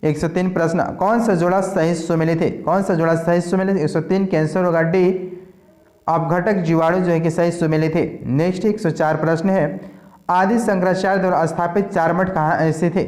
103 प्रश्न कौन सा जोड़ा सहिष्णु मिले थे। कौन सा जोड़ा सहिष्णु मिले थे। 103 के आंसर होगा डी अपघटक जीवाणु जो है कि सहिष्णु मिले थे। नेक्स्ट 104 प्रश्न है आदि शंकराचार्य द्वारा स्थापित 4 मठ कहाँ ऐसे थे।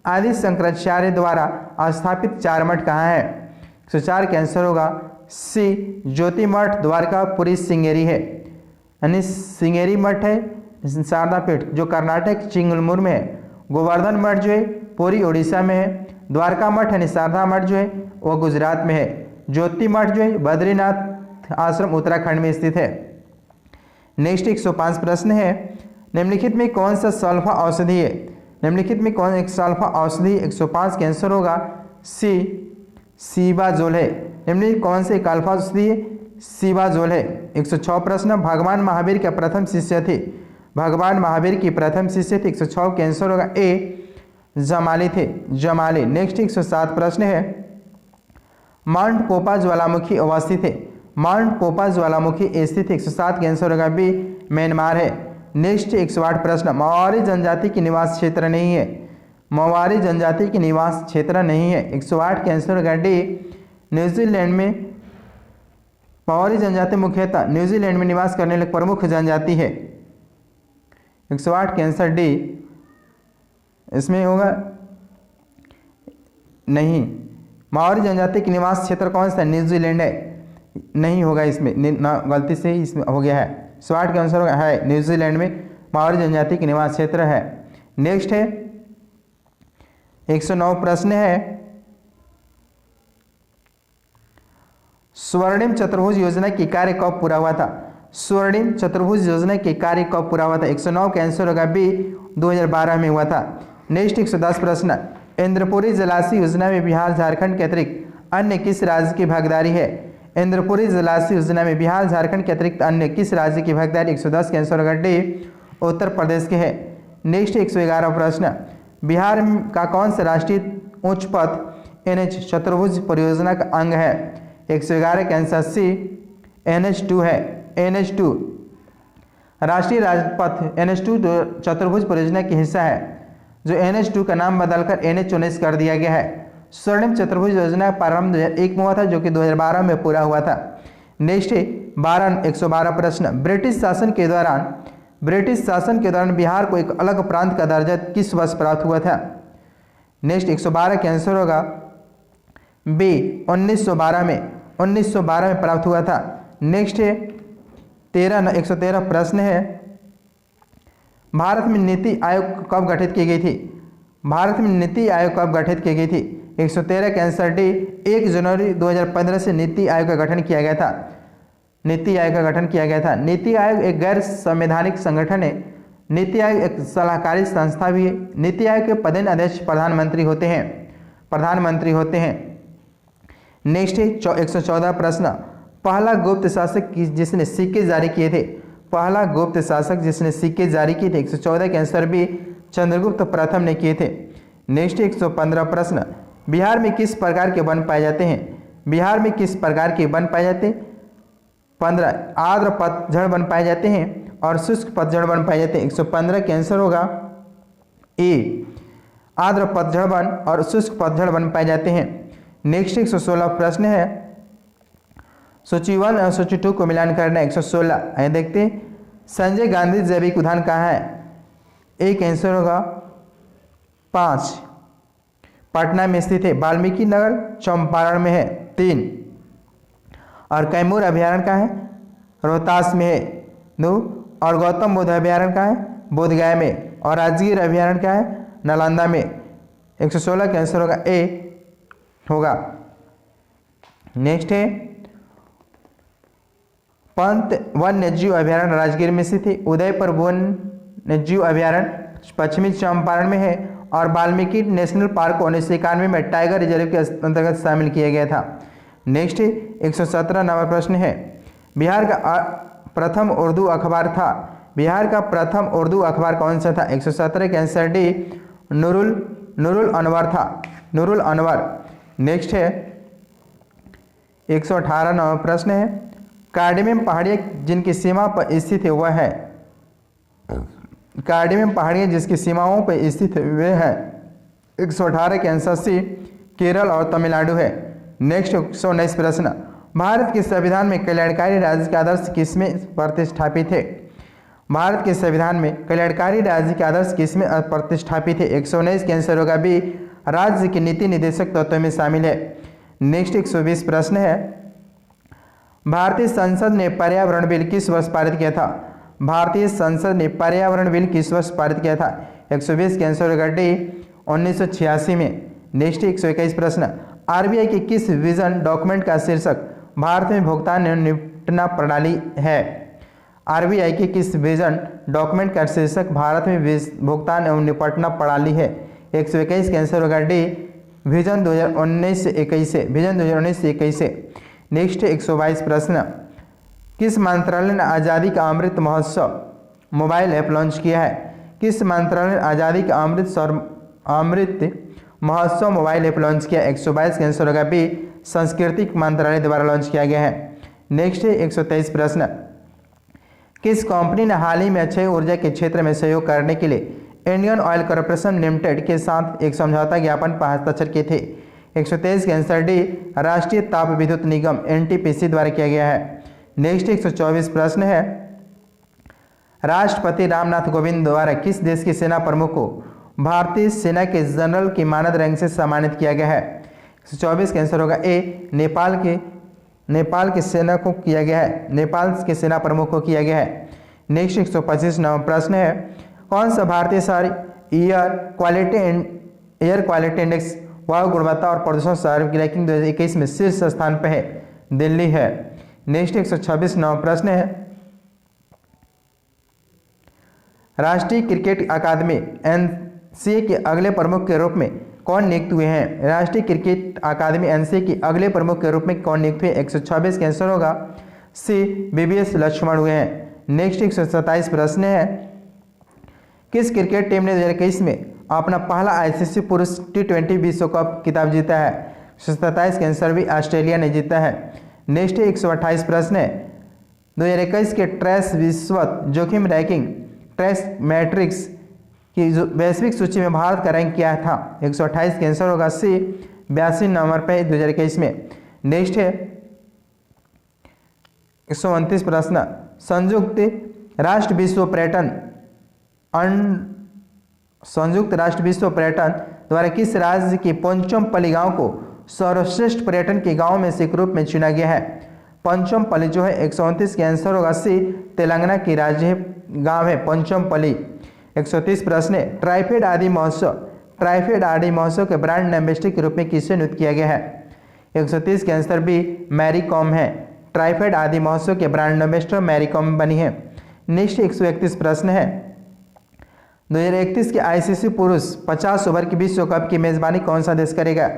आदि शंकराचार्य द्वारा स्थापित 4 मठ कहाँ है। 104 के आंसर होगा सी ज्योति मठ द्वारकापुरी सिंगेरी है यानी सिंगेरी मठ है। शारदा पीठ जो कर्नाटक चिंगलमुर में है। गोवर्धन मठ जो है पूरी उड़ीसा में है। द्वारका मठ यानी शारदा मठ जो है वह गुजरात में है। ज्योति मठ जो है बद्रीनाथ आश्रम उत्तराखंड में स्थित है। नेक्स्ट 105 प्रश्न है निम्नलिखित में कौन सा सल्फा औषधि है। निम्नलिखित में कौन एक सल्फा औषधि 105 के आंसर होगा सी सीबाजोल है। निम्नलिखित कौन से एक अल्फा औषधि है सीबाजोल है। 106 प्रश्न भगवान महावीर के प्रथम शिष्य थे। भगवान महावीर की प्रथम शिष्य थे। 106 के आंसर होगा ए जमाली थे। जमाली। नेक्स्ट 107 प्रश्न है माउंट पोपा ज्वालामुखी अवस्थित है। माउंट पोपा ज्वालामुखी स्थित 107 के आंसर होगा बी म्यांमार है। नेक्स्ट 108 प्रश्न मवारी जनजाति की निवास क्षेत्र नहीं है। मवारी जनजाति की निवास क्षेत्र नहीं है। 108 के आंसर होगा डी न्यूजीलैंड में मवारी जनजाति मुख्यतः न्यूजीलैंड में निवास करने वाली प्रमुख जनजाति है। 108 के आंसर डी इसमें होगा नहीं माओरी जनजाति के निवास क्षेत्र कौन सा है? न्यूजीलैंड है, नहीं होगा इसमें, ना गलती से ही इसमें हो गया है। स्वाट के अनुसार है न्यूजीलैंड में माओरी जनजाति के निवास क्षेत्र है। नेक्स्ट है 109 प्रश्न है, स्वर्णिम चतुर्भुज योजना की कार्य कब पूरा हुआ था? स्वर्णिम चतुर्भुज योजना के कार्य कब पूरा हुआ था? 109 का आंसर होगा बी, 2012 में हुआ था। नेक्स्ट 110 प्रश्न, इंद्रपुरी जलाशय योजना में बिहार झारखंड के अतिरिक्त अन्य किस राज्य की भागीदारी है? इंद्रपुरी जलाशय योजना में बिहार झारखंड के अतिरिक्त अन्य किस राज्य की भागीदारी? 110 का आंसर होगा डी, उत्तर प्रदेश के है। नेक्स्ट 111 प्रश्न, बिहार का कौन सा राष्ट्रीय उच्च पथ NH चतुर्भुज परियोजना का अंग है? 111 का आंसर सी, NH2 है। NH2 राष्ट्रीय राजपथ NH2 चतुर्भुज परियोजना की हिस्सा है, जो NH2 का नाम बदलकर NH19 कर दिया गया है। स्वर्णिम चतुर्भुज योजना का प्रारंभ 2001 में हुआ था, जो कि 2012 में पूरा हुआ था। नेक्स्ट 112 प्रश्न, ब्रिटिश शासन के दौरान बिहार को एक अलग प्रांत का दर्जा किस वर्ष प्राप्त हुआ था? नेक्स्ट 112 का आंसर होगा बी, 1912 में प्राप्त हुआ था। नेक्स्ट 113 प्रश्न है, भारत में नीति आयोग कब गठित की गई थी? भारत में नीति आयोग कब गठित की गई थी? 113 का आंसर डी, 1 जनवरी 2015 से नीति आयोग का गठन किया गया था। नीति आयोग एक गैर संवैधानिक संगठन है। नीति आयोग एक सलाहकारी संस्था भी है। नीति आयोग के पदेन अध्यक्ष प्रधानमंत्री होते हैं। नेक्स्ट 114 प्रश्न, पहला गुप्त शासक जिसने सिक्के जारी किए थे? 114 के आंसर भी चंद्रगुप्त प्रथम ने किए थे। नेक्स्ट 115 प्रश्न, बिहार में किस प्रकार के वन पाए जाते हैं? 15 आर्द्र पतझड़ वन पाए जाते हैं और शुष्क पतझड़ वन पाए जाते हैं। 115 के आंसर होगा ए, आर्द्र पतझड़ वन और शुष्क पतझड़ वन पाए जाते हैं। नेक्स्ट 116 प्रश्न है, सूची 1 और सूची 2 को मिलान करना है। 116 आइए देखते हैं, संजय गांधी जैविक उद्यान कहाँ है? एक आंसर होगा 5, पटना में स्थित है। वाल्मीकि नगर चंपारण में है 3, और कैमूर अभ्यारण्य कहाँ है? रोहतास में है 2, और गौतम बुद्ध अभ्यारण्य कहाँ है? बोधगया में, और राजगीर अभ्यारण्य कहाँ है? नालंदा में। 116 का आंसर होगा ए होगा। नेक्स्ट है पंत वन्यजीव अभ्यारण्य राजगीर में स्थित है। उदयपुर वन्यजीव अभ्यारण्य पश्चिमी चंपारण में है, और वाल्मीकि नेशनल पार्क 1991 में टाइगर रिजर्व के अंतर्गत शामिल किया गया था। नेक्स्ट 117 नंबर प्रश्न है, बिहार का प्रथम उर्दू अखबार कौन सा था? 117 का आंसर डी, नूरुल अनवर था। नूरुल अनवर। नेक्स्ट है 118 नंबर प्रश्न है, कार्डेमियम पहाड़ियाँ जिनकी सीमा पर स्थित है वह है? कार्डेमियम पहाड़ियाँ जिसकी सीमाओं पर स्थित वे हैं। 118 के आंसर सी, केरल और तमिलनाडु है। नेक्स्ट 119 प्रश्न, भारत के संविधान में कल्याणकारी राज्य के आदर्श किसमें प्रतिष्ठापित है? भारत के संविधान में कल्याणकारी राज्य के आदर्श किसमें प्रतिष्ठापित है? 119 के आंसर होगा बी, राज्य के नीति निर्देशक तत्वों में शामिल है। नेक्स्ट 120 प्रश्न है, भारतीय संसद ने पर्यावरण बिल किस वर्ष पारित किया था? भारतीय संसद ने पर्यावरण बिल किस वर्ष पारित किया था? 120 के आंसर होगा डी, 1986 में। नेक्स्ट 121 प्रश्न, आरबीआई के किस विजन डॉक्यूमेंट का शीर्षक भारत में भुगतान एवं निपटना प्रणाली है? आरबीआई के किस विजन डॉक्यूमेंट का शीर्षक भारत में भुगतान एवं निपटना प्रणाली है? 121 का आंसर होगा डी, विजन 2019 से 21 से। नेक्स्ट 122 प्रश्न, किस मंत्रालय ने आज़ादी का Amrit Mahotsav mobile app launch किया है? किस मंत्रालय ने आज़ादी का Amrit Mahotsav mobile app launch किया? 122 का आंसर होगा बी, सांस्कृतिक मंत्रालय द्वारा लॉन्च किया गया है। नेक्स्ट 123 प्रश्न, किस कंपनी ने हाल ही में अक्षय ऊर्जा के क्षेत्र में सहयोग करने के लिए इंडियन ऑयल कॉर्पोरेशन लिमिटेड के साथ एक समझौता ज्ञापन पर हस्ताक्षर किए थे? 123 के आंसर डी, राष्ट्रीय ताप विद्युत निगम NTPC द्वारा किया गया है। नेक्स्ट 124 प्रश्न है, राष्ट्रपति रामनाथ कोविंद द्वारा किस देश की सेना प्रमुख को भारतीय सेना के जनरल की मानद रैंक से सम्मानित किया गया है? 124 का आंसर होगा ए, नेपाल के सेना को किया गया है, नेपाल के सेना प्रमुख को किया गया है। नेक्स्ट 125 नंबर प्रश्न है, कौन सा भारतीय शहर एयर क्वालिटी इंडेक्स वायु गुणवत्ता और प्रदूषण शहर की रैंकिंग 2021 में शीर्ष स्थान पर है? दिल्ली है। नेक्स्ट 126 नंबर प्रश्न है, राष्ट्रीय क्रिकेट अकादमी एनसीए के अगले प्रमुख के रूप में कौन नियुक्त हुए हैं? राष्ट्रीय क्रिकेट अकादमी एनसीए के अगले प्रमुख के रूप में कौन नियुक्त हुए? 126 का आंसर होगा सी, बीवीएस लक्ष्मण हुए हैं। नेक्स्ट 127 प्रश्न है, किस क्रिकेट टीम ने 2021 में अपना पहला आईसीसी पुरुष टी20 विश्व कप खिताब जीता है? 127 का आंसर भी ऑस्ट्रेलिया ने जीता है। नेक्स्ट 128 प्रश्न है, 2021 के ट्रेस विश्व जोखिम रैंकिंग ट्रेस मैट्रिक्स की वैश्विक सूची में भारत का रैंक क्या था? 128 का आंसर होगा सी, 82 नंबर पर 2021 में। नेक्स्ट है 129 प्रश्न, संयुक्त राष्ट्र विश्व पर्यटन द्वारा किस राज्य के पंचमपल्ली गांव को सर्वश्रेष्ठ पर्यटन के गांव में से एक रूप में चुना गया है? पंचमपल्ली जो है 129 के आंसर होगा सी, तेलंगाना की राज्य गांव है पंचमपल्ली। 130 प्रश्न है, ट्राइफेड आदि महोत्सव के ब्रांड एम्बेसडर के रूप में किसे नियुक्त किया गया है? 130 के आंसर भी मैरी कॉम है। ट्राइफेड आदि महोत्सव के ब्रांड एम्बेसडर मैरी कॉम बनी है। नेक्स्ट 131 प्रश्न है, 2031 के आईसीसी पुरुष 50 ओवर की विश्व कप की मेजबानी कौन सा देश करेगा?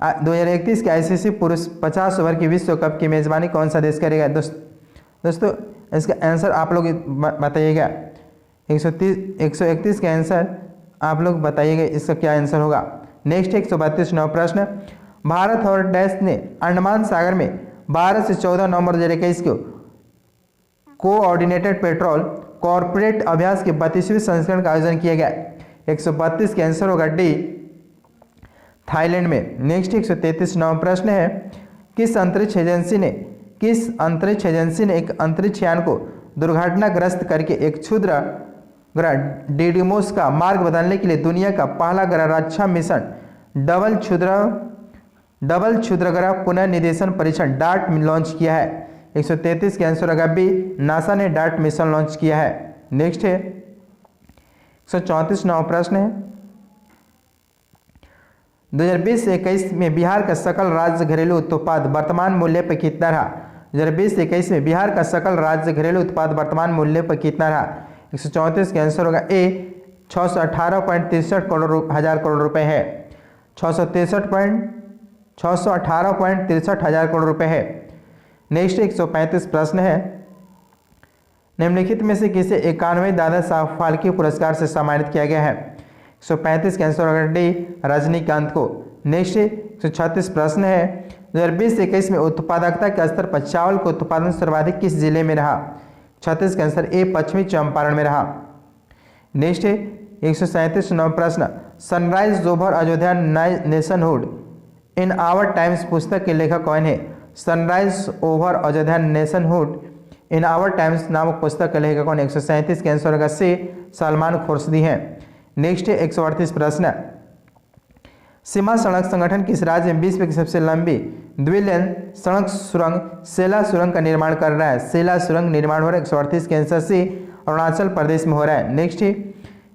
2031 के आईसीसी पुरुष 50 ओवर की विश्व कप की मेजबानी कौन सा देश करेगा? दोस्तों इसका आंसर आप लोग बताइएगा। 131 का आंसर आप लोग बताइएगा, इसका क्या आंसर होगा। नेक्स्ट 132 नंबर प्रश्न, भारत और डैश ने अंडमान सागर में 12 से 14 नवंबर 2021 को कोऑर्डिनेटेड पेट्रोल कॉर्पोरेट अभ्यास के 32वें संस्करण का आयोजन किया गया। 132 का आंसर होगा डी, थाईलैंड में। नेक्स्ट 133 नंबर प्रश्न है, किस अंतरिक्ष एजेंसी ने एक अंतरिक्ष यान को दुर्घटनाग्रस्त करके एक क्षुद्र ग्रह डिडिमोस का मार्ग बदलने के लिए दुनिया का पहला ग्रह रक्षा मिशन डबल क्षुद्र ग्रह पुनर्निर्देशन परीक्षण डार्ट लॉन्च किया है? 133 के आंसर होगा बी, नासा ने डार्ट मिशन लॉन्च किया है। नेक्स्ट है 134 नंबर प्रश्न है, 2020 से 21 में बिहार का सकल राज्य घरेलू उत्पाद वर्तमान मूल्य पर कितना रहा? 2020 से 21 में बिहार का सकल राज्य घरेलू उत्पाद वर्तमान मूल्य पर कितना रहा? 134 का आंसर होगा ए, 618.63 हजार करोड़ रुपए है। 618.63 हजार करोड़ रुपए है। नेक्स्ट 135 प्रश्न है, निम्नलिखित में से किसे 91 दादा साहब फाल्के पुरस्कार से सम्मानित किया गया है? 135 का आंसर होगा डी, रजनीकांत को। नेक्स्ट 136 प्रश्न है, 2020 से 21 में उत्पादकता के स्तर पर चावल का उत्पादन सर्वाधिक किस जिले में रहा? 36 का आंसर ए, पश्चिमी चंपारण में रहा। नेक्स्ट 137 नंबर प्रश्न, sunrise over Ayodhya nationhood in our times पुस्तक के लेखक कौन है? Sunrise over Ayodhya nationhood in our times नामक पुस्तक के लेखक कौन है? 137 का आंसर होगा सी, सलमान खुर्शीदी हैं। नेक्स्ट 138 प्रश्न, सीमा सड़क संगठन किस राज्य में विश्व की सबसे लंबी द्विलेन सड़क सुरंग सेला सुरंग का निर्माण कर रहा है? सेला सुरंग निर्माण हो रहा है। 138 के आंसर सी, अरुणाचल प्रदेश में हो रहा है। नेक्स्ट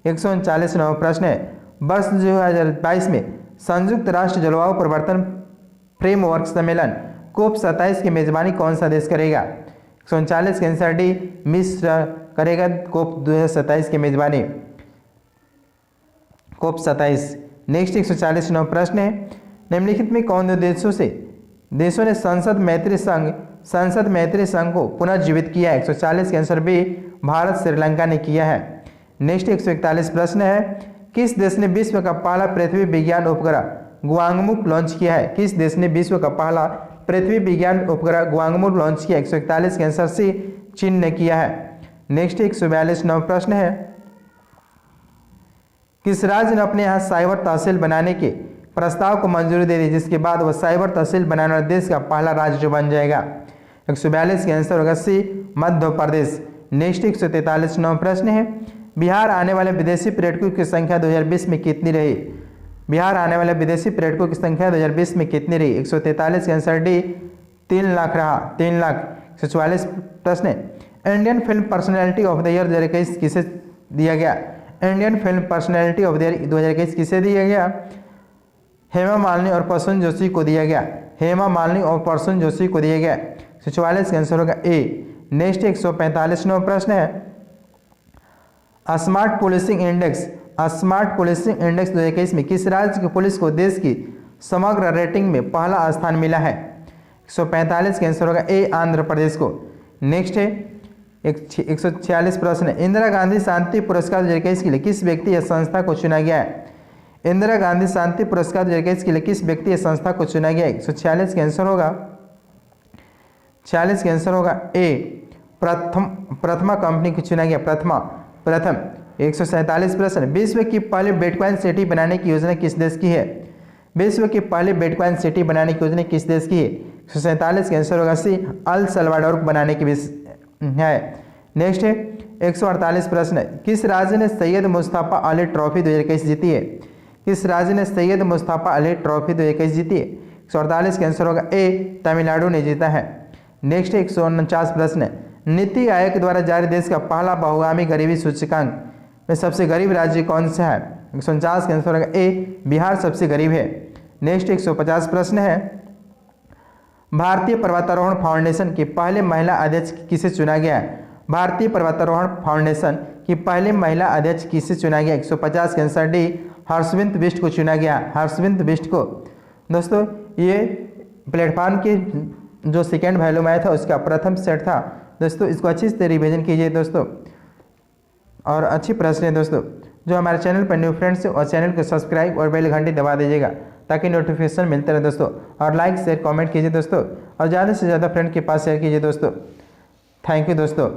139 नंबर प्रश्न है, वर्ष 2022 में संयुक्त राष्ट्र जलवायु परिवर्तन फ्रेमवर्क सम्मेलन कोप 27 की मेजबानी कौन सा देश करेगा? 139 के आंसर डी, मिस्र करेगा कोप 2027 की मेजबानी, कोप 27। नेक्स्ट 140 नंबर प्रश्न है, निम्नलिखित में कौन देशों ने संसद मैत्री संघ को पुनर्जीवित किया है? 140 के आंसर बी, भारत श्रीलंका ने किया है। नेक्स्ट 141 प्रश्न है, किस देश ने विश्व का पहला पृथ्वी विज्ञान उपग्रह गुआंगमुक लॉन्च किया है? किस देश ने विश्व का पहला पृथ्वी विज्ञान उपग्रह गुआंगमुक लॉन्च किया? 141 के आंसर सी, चीन ने किया है। नेक्स्ट 142 नंबर प्रश्न है, किस राज्य ने अपने यहाँ साइबर तहसील बनाने के प्रस्ताव को मंजूरी दे दी, जिसके बाद वह साइबर तहसील बनाने वाले देश का पहला राज्य बन जाएगा? 142 के आंसर होगा सी, मध्य प्रदेश। नेक्स्ट 143 नंबर प्रश्न है, बिहार आने वाले विदेशी पर्यटकों की संख्या 2020 में कितनी रही? बिहार आने वाले विदेशी पर्यटकों की संख्या 2020 में कितनी रही? 143 का आंसर डी 3 लाख रहा। 3 लाख। 144 प्रश्न है Indian film personality of the year 2021 किसे दिया गया? Indian film personality of the year 2021 किसे दिया गया? हेमा मालिनी और प्रसून जोशी को दिया गया। हेमा मालिनी और प्रसून जोशी को दिया गया। 144 का आंसर होगा ए। नेक्स्ट 145वां प्रश्न है स्मार्ट पुलिसिंग इंडेक्स 2021 में किस राज्य की पुलिस को देश की समग्र रेटिंग में पहला स्थान मिला है? 145 का आंसर होगा ए आंध्र प्रदेश को। नेक्स्ट है 146 प्रश्न है इंदिरा गांधी शांति पुरस्कार 2021 के लिए किस व्यक्ति या संस्था को चुना गया है? इंदिरा गांधी शांति पुरस्कार 2021 के लिए किस व्यक्ति या संस्था को चुना गया है? 146 का आंसर होगा 46 का आंसर होगा ए प्रथमा कंपनी को चुना गया। प्रथम 147 प्रश्न विश्व की पहली बिटकॉइन सिटी बनाने की योजना किस देश की है? विश्व की पहली बिटकॉइन सिटी बनाने की योजना किस देश की है? 147 का आंसर होगा सी अल सल्वाडोर बनाने की है। नेक्स्ट है 148 प्रश्न किस राज्य ने सैयद मुस्तफा अली ट्रॉफी 2021 जीती है? किस राज्य ने सैयद मुस्तफा अली ट्रॉफी 2021 जीती है? 148 का आंसर होगा ए तमिलनाडु ने जीता है। नेक्स्ट 149 प्रश्न नीति आयोग द्वारा जारी देश का पहला बहुगामी गरीबी सूचकांक में सबसे गरीब राज्य कौन सा है? 149 का आंसर होगा ए बिहार सबसे गरीब है। नेक्स्ट 150 प्रश्न है भारतीय पर्वतारोहण फाउंडेशन की पहले महिला अध्यक्ष किसे चुना गया? भारतीय पर्वतारोहण फाउंडेशन की पहली महिला अध्यक्ष किसे चुना गया? 150 का आंसर डी हर्षविंद बिष्ट को चुना गया। हर्षविंद बिष्ट को। दोस्तों ये प्लेटफॉर्म की जो सेकेंड वैल्यू मैथ था उसका प्रथम सेट था। दोस्तों इसको अच्छी से रिवीजन कीजिए दोस्तों और अच्छी प्रश्न है दोस्तों। जो हमारे चैनल पर न्यू फ्रेंड्स है और चैनल को सब्सक्राइब और बेल घंटी दबा दीजिएगा ताकि नोटिफिकेशन मिलते रहे दोस्तों। और लाइक शेयर कमेंट कीजिए दोस्तों और ज़्यादा से ज़्यादा फ्रेंड के पास शेयर कीजिए दोस्तों। थैंक यू दोस्तों।